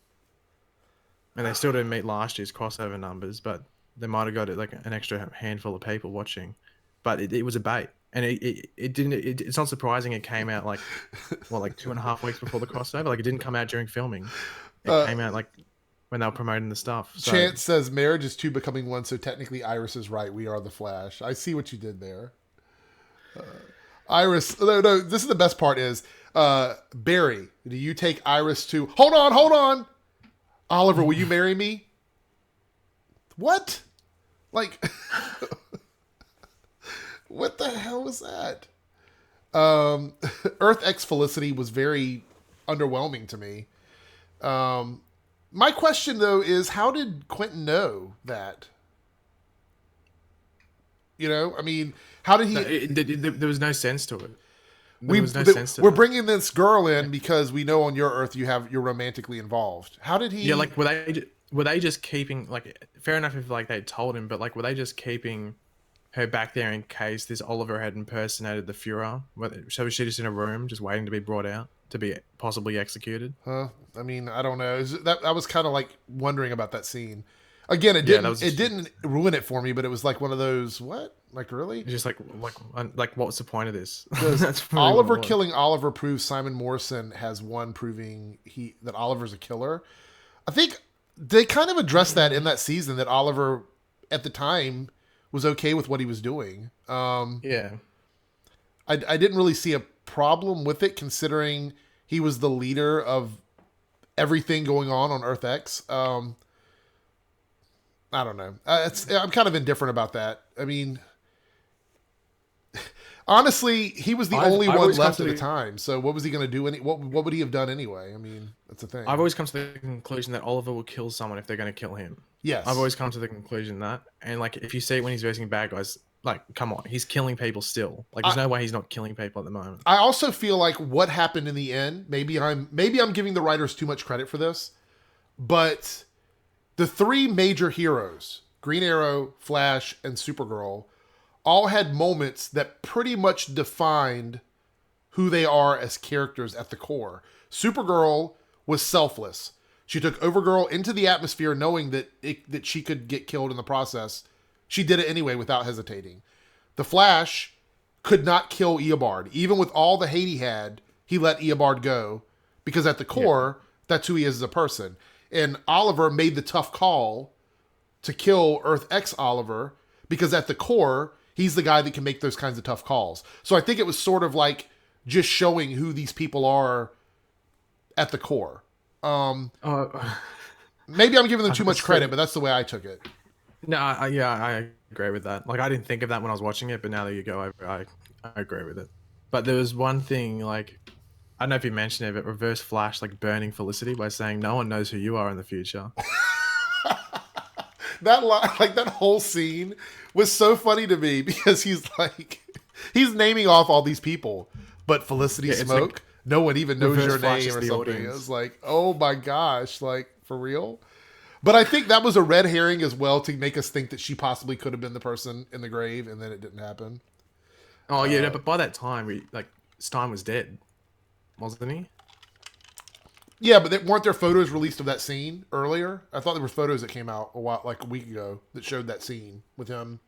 B: and they still didn't meet last year's crossover numbers, but they might have got it like an extra handful of people watching. But it was a bait. And it didn't. It's not surprising it came out like 2.5 weeks before the crossover. Like it didn't come out during filming. It came out like when they were promoting the stuff. So.
A: Chance says marriage is two becoming one, so technically Iris is right. We are the Flash. I see what you did there. Iris, no. This is the best part. Is Barry? Do you take Iris to? Hold on. Oliver, will you marry me? What? Like, what the hell was that? Earth X Felicity was very underwhelming to me. My question though is, how did Quentin know that? You know, I mean, how did he?
B: There was no sense to it. There was no sense to
A: We're
B: that.
A: bringing this girl in because we know on your Earth you're romantically involved. How did he?
B: Yeah, like were they just keeping like fair enough if like they told him, but like were they just keeping her back there in case this Oliver had impersonated the Führer? So was she just in a room just waiting to be brought out to be possibly executed?
A: Huh? I mean, I don't know. That I was kind of like wondering about that scene. Again,
B: Yeah, that was
A: it didn't ruin it for me, but it was like one of those, what? Like, really?
B: it's just like what's the point of this?
A: Because
B: That's really
A: Oliver
B: what it was.
A: killing Oliver proves Simon Morrison has won, proving that Oliver's a killer. I think they kind of addressed that in that season, that Oliver at the time was okay with what he was doing.
B: Yeah.
A: I didn't really see a problem with it, considering he was the leader of everything going on Earth X. I don't know. I'm kind of indifferent about that. I mean, honestly, he was the only
B: I've
A: one
B: always come
A: left
B: to
A: at the
B: the-
A: time. So what was he going to do? What would he have done anyway? I mean, that's the thing.
B: I've always come to the conclusion that Oliver will kill someone if they're going to kill him.
A: Yes.
B: I've always come to the conclusion that, and like if you see when he's versing bad guys, like come on, he's killing people still. Like there's no way he's not killing people at the moment.
A: I also feel like what happened in the end, maybe I'm giving the writers too much credit for this, but the three major heroes, Green Arrow, Flash, and Supergirl, all had moments that pretty much defined who they are as characters at the core. Supergirl was selfless. She took Overgirl into the atmosphere knowing that she could get killed in the process. She did it anyway without hesitating. The Flash could not kill Eobard. Even with all the hate he had, he let Eobard go because at the core, that's who he is as a person. And Oliver made the tough call to kill Earth X Oliver because at the core, he's the guy that can make those kinds of tough calls. So I think it was sort of like just showing who these people are at the core. Maybe I'm giving them too much credit, but that's the way I took it.
B: No, I agree with that. Like I didn't think of that when I was watching it, but now that you go, I agree with it. But there was one thing, like I don't know if you mentioned it, but Reverse Flash like burning Felicity by saying no one knows who you are in the future.
A: That like that whole scene was so funny to me because he's naming off all these people, but Felicity Smoke,
B: like
A: no one even knows your
B: Flash
A: name
B: is
A: or
B: the
A: something.
B: audience.
A: It was like, oh my gosh, like for real. But I think that was a red herring as well to make us think that she possibly could have been the person in the grave, and then it didn't happen.
B: Oh yeah, but by that time, Stein was dead, wasn't he?
A: Yeah, but weren't there photos released of that scene earlier? I thought there were photos that came out like a week ago that showed that scene with him.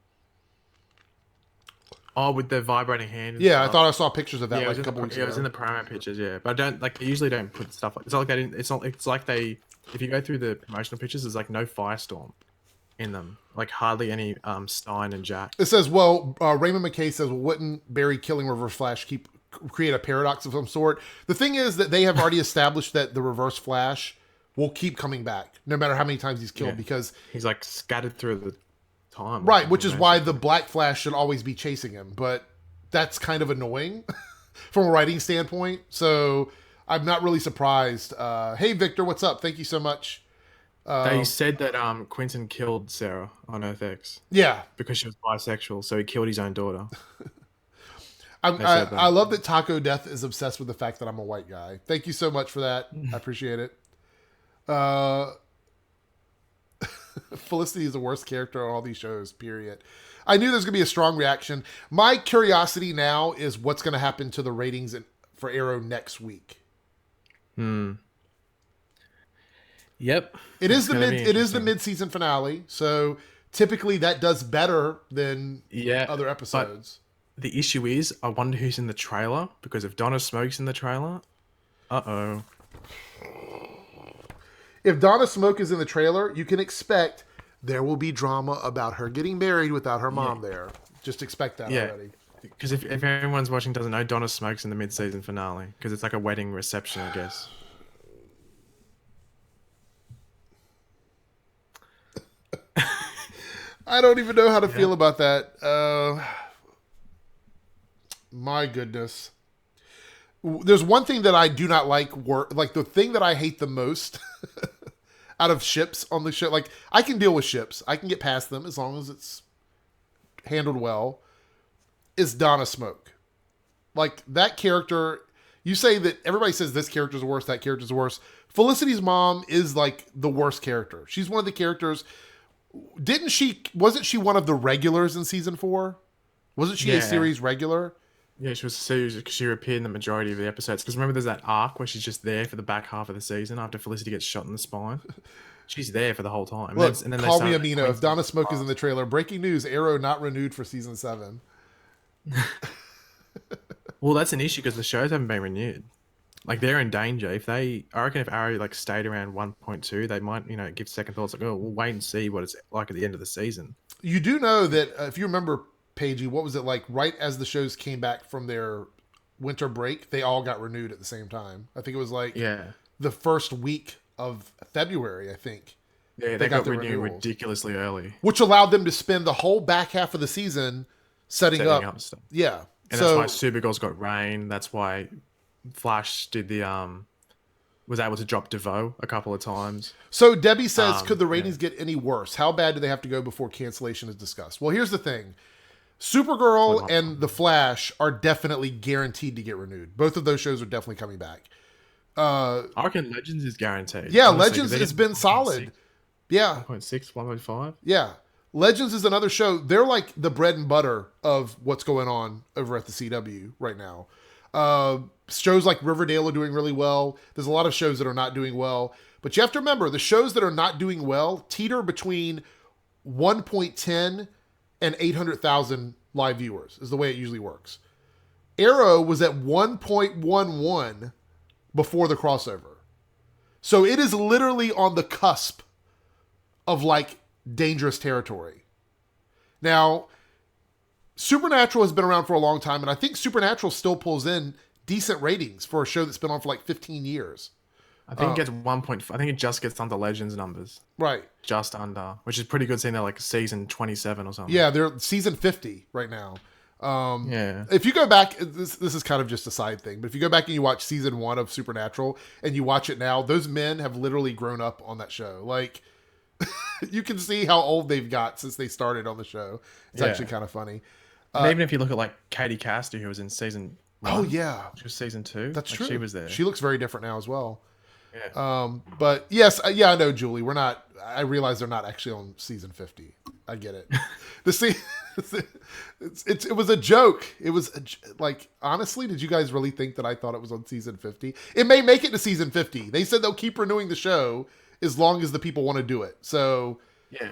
B: Oh, with the vibrating hand. And
A: Yeah,
B: stuff.
A: I thought I saw pictures of that
B: Yeah,
A: like a couple weeks ago.
B: it was in the promo pictures. Yeah, but I don't like. They usually don't put stuff like. It's not like they didn't. It's not. It's like they. If you go through the promotional pictures, there's like no Firestorm in them. Like hardly any Stein and Jack.
A: It says, well, Raymond McKay says, well, wouldn't Barry killing Reverse Flash create a paradox of some sort? The thing is that they have already established that the Reverse Flash will keep coming back no matter how many times he's killed because
B: he's like scattered through the time.
A: Right, which is why the Black Flash should always be chasing him. But that's kind of annoying from a writing standpoint. So I'm not really surprised. Hey, Victor, what's up? Thank you so much.
B: They said that Quentin killed Sarah on Earth X.
A: Yeah.
B: Because she was bisexual, so he killed his own daughter.
A: I love that Taco Death is obsessed with the fact that I'm a white guy. Thank you so much for that. I appreciate it. Felicity is the worst character on all these shows, period. I knew there's going to be a strong reaction. My curiosity now is what's going to happen to the ratings for Arrow next week.
B: Yep.
A: It is the mid-season finale, so typically that does better than other episodes.
B: The issue is, I wonder who's in the trailer, because if Donna Smoke's in the trailer, uh-oh.
A: If Donna Smoke is in the trailer, you can expect there will be drama about her getting married without her mom there. Just expect that already.
B: Because if everyone's watching doesn't know, Donna Smoke's in the mid-season finale, because it's like a wedding reception, I guess.
A: I don't even know how to
B: Yeah.
A: feel about that. My goodness. There's one thing that I do not like. Like the thing that I hate the most out of ships on the show. Like I can deal with ships. I can get past them as long as it's handled well. Is Donna Smoke. Like that character, you say that everybody says this character's worse, that character's worse. Felicity's mom is like the worst character. She's one of the characters. Wasn't she one of the regulars in season 4? Wasn't she a
B: Yeah.
A: series regular?
B: Yeah, she was serious because she appeared in the majority of the episodes. Because remember, there's that arc where she's just there for the back half of the season after Felicity gets shot in the spine. She's there for the whole time.
A: Look,
B: And then they
A: call me
B: started
A: Amino. If Donna Smoke is in the trailer, breaking news: Arrow not renewed for season 7.
B: Well, that's an issue because the shows haven't been renewed. Like they're in danger. I reckon if Arrow like stayed around 1.2, they might give second thoughts like, oh, we'll wait and see what it's like at the end of the season.
A: You do know that if you remember, Paigey, what was it like? Right as the shows came back from their winter break, they all got renewed at the same time. I think it was like
B: Yeah.
A: the first week of February. I think
B: Yeah,
A: they
B: they got
A: the
B: renewed
A: renewals,
B: ridiculously early,
A: which allowed them to spend the whole back half of the season setting up.
B: stuff.
A: Yeah,
B: And
A: so
B: that's why Supergirl's got rain. That's why Flash did the was able to drop DeVoe a couple of times.
A: So Debbie says, could the
B: Yeah.
A: ratings get any worse? How bad do they have to go before cancellation is discussed? Well, here's the thing. Supergirl and The Flash are definitely guaranteed to get renewed. Both of those shows are definitely coming back.
B: I reckon Legends is guaranteed.
A: Yeah,
B: honestly,
A: Legends
B: 'cause they
A: has
B: did
A: been solid. Yeah,
B: 1.6, 1.5.
A: yeah. Legends is another show. They're like the bread and butter of what's going on over at the CW right now. Shows like Riverdale are doing really well. There's a lot of shows that are not doing well. But you have to remember, the shows that are not doing well teeter between 1.10 and 800,000 live viewers is the way it usually works. Arrow was at 1.11 before the crossover. So it is literally on the cusp of like dangerous territory. Now, Supernatural has been around for a long time, and I think Supernatural still pulls in decent ratings for a show that's been on for like 15 years.
B: I think it gets 1.5. I think it just gets under Legends numbers.
A: Right.
B: Just under, which is pretty good seeing they're like season 27 or something.
A: Yeah, they're season 50 right now.
B: Yeah.
A: If you go back, this is kind of just a side thing, but if you go back and you watch season 1 of Supernatural and you watch it now, those men have literally grown up on that show. Like, you can see how old they've got since they started on the show. It's actually kind of funny.
B: And even if you look at like Katie Castor, who was in season 1.
A: Oh, yeah.
B: She was season 2.
A: That's
B: like,
A: true.
B: She was there.
A: She looks very different now as well.
B: Yeah.
A: But yes, yeah, I know, Julie. We're not. I realize they're not actually on season 50. I get it. It was a joke. It was like, honestly, did you guys really think that I thought it was on season 50? It may make it to season 50. They said they'll keep renewing the show as long as the people want to do it. So,
B: Yeah.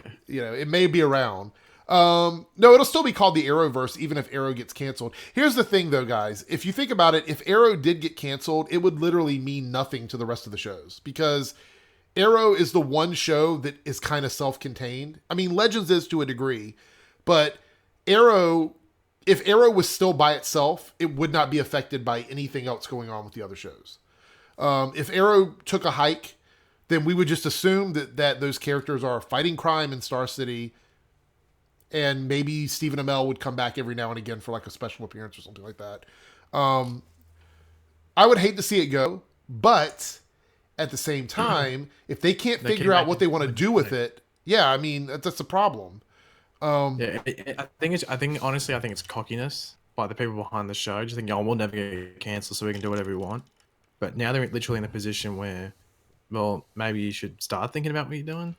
A: it may be around. No, it'll still be called the Arrowverse, even if Arrow gets canceled. Here's the thing, though, guys. If you think about it, if Arrow did get canceled, it would literally mean nothing to the rest of the shows because Arrow is the one show that is kind of self-contained. I mean, Legends is to a degree, but if Arrow was still by itself, it would not be affected by anything else going on with the other shows. If Arrow took a hike, then we would just assume that those characters are fighting crime in Star City. And maybe Stephen Amell would come back every now and again for like a special appearance or something like that. I would hate to see it go, but at the same time, if they can't figure out what they want to do with it, yeah, I mean that's a problem.
B: Yeah, I think honestly, I think it's cockiness by the people behind the show. Just thinking, oh, we'll never get cancelled, so we can do whatever we want. But now they're literally in a position where, well, maybe you should start thinking about what you're doing.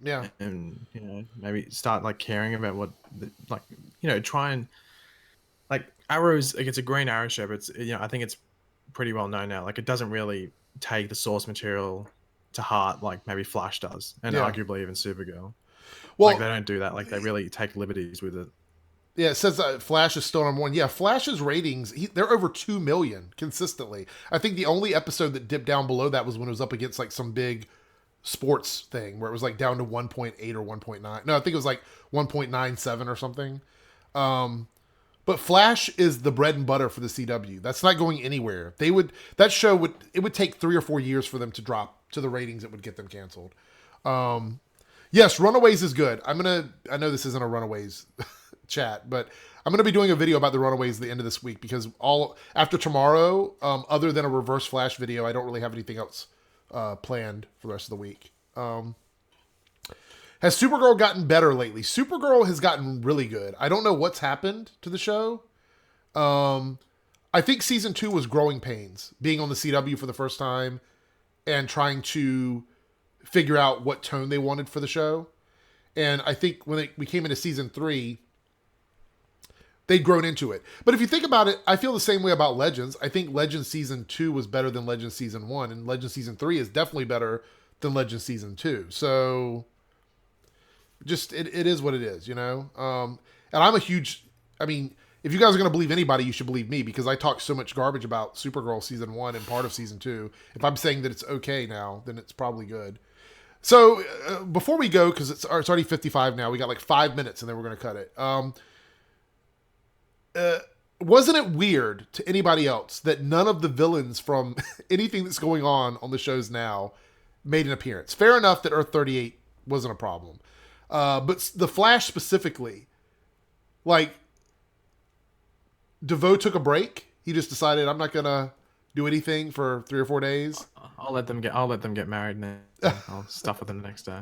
A: Yeah,
B: And maybe start like caring about what, try and like Arrow's like it's a Green Arrow show, but it's I think it's pretty well known now. Like it doesn't really take the source material to heart like maybe Flash does, and
A: Yeah.
B: arguably even Supergirl.
A: well,
B: Like they don't do that. Like they really take liberties with it.
A: yeah, it says Flash is still number 1. Yeah, Flash's ratings, they're over 2 million consistently. I think the only episode that dipped down below that was when it was up against like some big sports thing where it was like down to 1.8 or 1.9. No, I think it was like 1.97 or something. But Flash is the bread and butter for the CW. That's not going anywhere. It would take 3 or 4 years for them to drop to the ratings that would get them canceled. Yes, Runaways is good. I know this isn't a Runaways chat, but I'm gonna be doing a video about the Runaways at the end of this week because after tomorrow, other than a Reverse Flash video, I don't really have anything else planned for the rest of the week. Has Supergirl gotten better lately? Supergirl has gotten really good. I don't know what's happened to the show. I think season 2 was growing pains, being on the CW for the first time and trying to figure out what tone they wanted for the show. And I think when we came into season 3, they'd grown into it. But if you think about it, I feel the same way about Legends. I think Legends season 2 was better than Legends season 1, and Legends season 3 is definitely better than Legends season 2. So just it is what it is, you know? And I'm a huge, I mean, if you guys are going to believe anybody, you should believe me because I talk so much garbage about Supergirl season 1 and part of season 2. If I'm saying that it's okay now, then it's probably good. So before we go, because it's already 55 now, we got like 5 minutes and then we're going to cut it. Wasn't it weird to anybody else that none of the villains from anything that's going on the shows now made an appearance? Fair enough that Earth 38 wasn't a problem. But the Flash specifically, like, DeVoe took a break. He just decided, I'm not going to do anything for 3 or 4 days.
B: I'll let them get married and then I'll stuff with them the next day.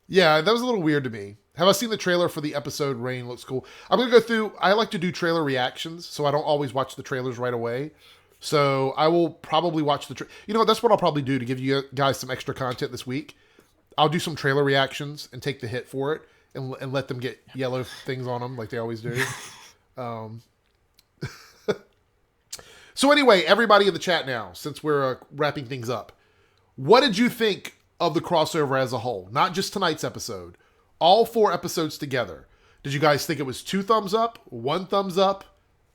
A: Yeah, that was a little weird to me. Have I seen the trailer for the episode Rain? Looks cool. I'm going to go through, I like to do trailer reactions, so I don't always watch the trailers right away. So I will probably watch you know what, that's what I'll probably do to give you guys some extra content this week. I'll do some trailer reactions and take the hit for it and let them get yellow things on them like they always do. So anyway, everybody in the chat now, since we're wrapping things up, what did you think of the crossover as a whole? Not just tonight's episode. All 4 episodes together. Did you guys think it was 2 thumbs up, 1 thumbs up,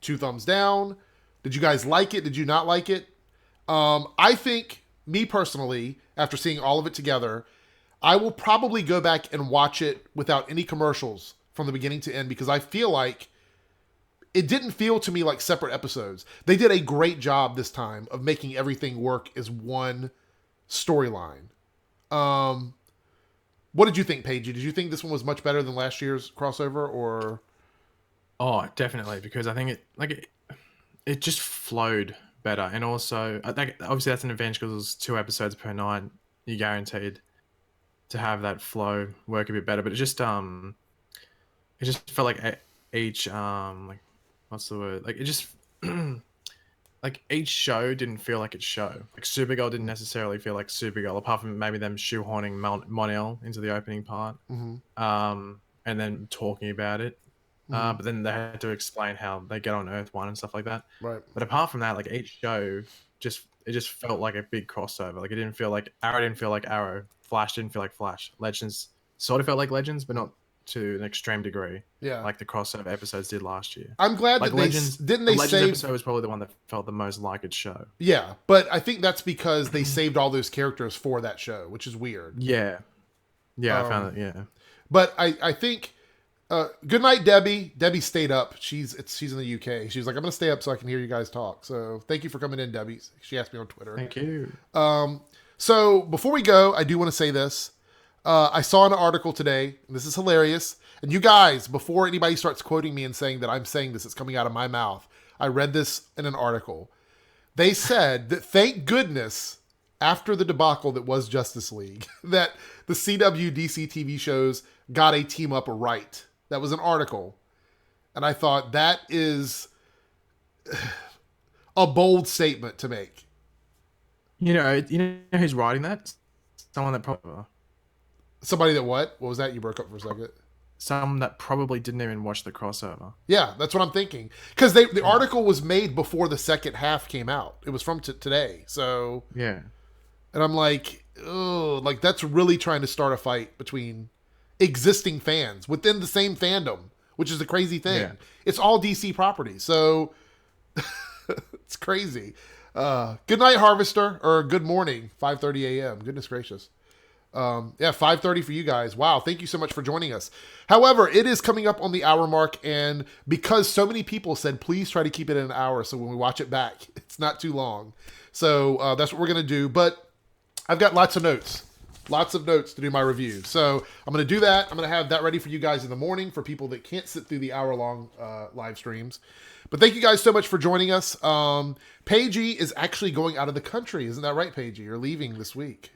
A: 2 thumbs down? Did you guys like it? Did you not like it? I think, me personally, after seeing all of it together, I will probably go back and watch it without any commercials from the beginning to end because I feel like it didn't feel to me like separate episodes. They did a great job this time of making everything work as one storyline. What did you think, Paige? Did you think this one was much better than last year's crossover, or?
B: Oh, definitely, because I think it just flowed better, and also I think obviously that's an advantage because it was 2 episodes per night. You're guaranteed to have that flow work a bit better, but it just felt like each like, what's the word? Like, it just like each show didn't feel like its show. Like Supergirl didn't necessarily feel like Supergirl, apart from maybe them shoehorning Mon-El into the opening part, and then talking about it. But then they had to explain how they get on Earth 1 and stuff like that.
A: Right.
B: But apart from that, like each show just felt like a big crossover. Like it didn't feel like Arrow didn't feel like Arrow. Flash didn't feel like Flash. Legends sort of felt like Legends, but not to an extreme degree.
A: Yeah.
B: Like the crossover episodes did last year.
A: I'm glad
B: like
A: that
B: Legends,
A: didn't
B: the
A: they
B: Legends
A: save
B: episode was probably the one that felt the most like its show.
A: Yeah, but I think that's because they saved all those characters for that show, which is weird.
B: Yeah. Yeah, I found it, yeah.
A: But I think good night, Debbie. Debbie stayed up. She's in the UK. She was like, I'm gonna stay up so I can hear you guys talk. So thank you for coming in, Debbie. She asked me on Twitter.
B: Thank you.
A: So before we go, I do want to say this. I saw an article today, and this is hilarious. And you guys, before anybody starts quoting me and saying that I'm saying this, it's coming out of my mouth. I read this in an article. They said that thank goodness, after the debacle that was Justice League, that the CW DC TV shows got a team up right. That was an article. And I thought that is a bold statement to make.
B: You know who's writing that? Someone that probably...
A: Somebody that what? What was that? You broke up for a second.
B: Someone that probably didn't even watch the crossover.
A: Yeah, that's what I'm thinking. Because the article was made before the second half came out. It was from today. So
B: yeah,
A: and I'm like, oh, like that's really trying to start a fight between existing fans within the same fandom, which is the crazy thing. Yeah. It's all DC properties, so it's crazy. Good night, Harvester, or good morning, 5:30 a.m. Goodness gracious. 5:30 for you guys. Wow, thank you so much for joining us. However, it is coming up on the hour mark, and because so many people said please try to keep it in an hour, so when we watch it back, it's not too long. So that's what we're gonna do. But I've got lots of notes Lots of notes to do my review. So I'm going to do that. I'm going to have that ready for you guys in the morning for people that can't sit through the hour-long live streams. But thank you guys so much for joining us. Paigey is actually going out of the country. Isn't that right, Paigey? You're leaving this week.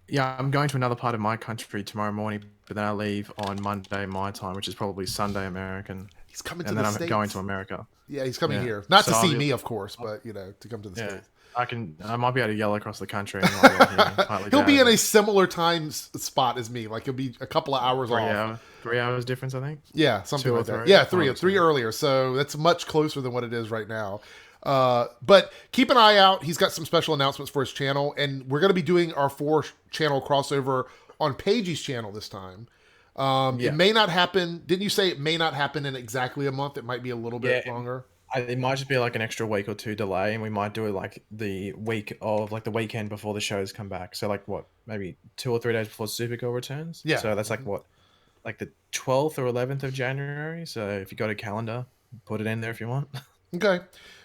B: Yeah, I'm going to another part of my country tomorrow morning, but then I leave on Monday my time, which is probably Sunday American.
A: He's coming to
B: and
A: the
B: then
A: States.
B: I'm going to America.
A: Yeah, he's coming here. Not
B: So
A: to see
B: I'll be-
A: me, of course, but, you know, to come to the States.
B: I might be able to yell across the country. And might be able to hear me partly
A: He'll be
B: down.
A: in a similar time spot as me. Like, he'll be a couple of hours off.
B: 3 hours difference, I think.
A: Yeah, something
B: 2 or
A: like that.
B: 3?
A: Yeah, three earlier. So that's much closer than what it is right now. But keep an eye out. He's got some special announcements for his channel, and we're going to be doing our 4-channel crossover on Paigey's channel this time. It may not happen. Didn't you say it may not happen in exactly a month? It might be a little bit longer.
B: It might just be like an extra week or 2 delay, and we might do it like the week of like the weekend before the shows come back. So like what, maybe 2 or 3 days before Supergirl returns.
A: Yeah.
B: So that's like what, like the 12th or 11th of January. So if you got a calendar, put it in there if you want.
A: Okay.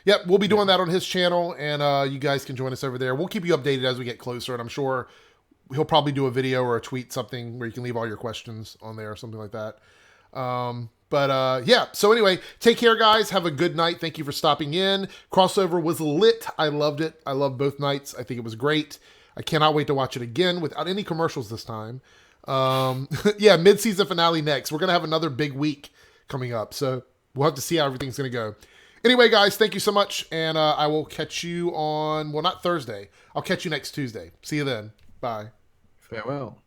A: Yep, we'll be doing that on his channel, and you guys can join us over there. We'll keep you updated as we get closer, and I'm sure he'll probably do a video or a tweet, something where you can leave all your questions on there or something like that. Yeah, so anyway, take care, guys. Have a good night. Thank you for stopping in. Crossover was lit. I loved it. I loved both nights. I think it was great. I cannot wait to watch it again without any commercials this time. Yeah, mid-season finale next. We're going to have another big week coming up, so we'll have to see how everything's going to go. Anyway, guys, thank you so much, and I will catch you on, well, not Thursday. I'll catch you next Tuesday. See you then. Bye.
B: Farewell.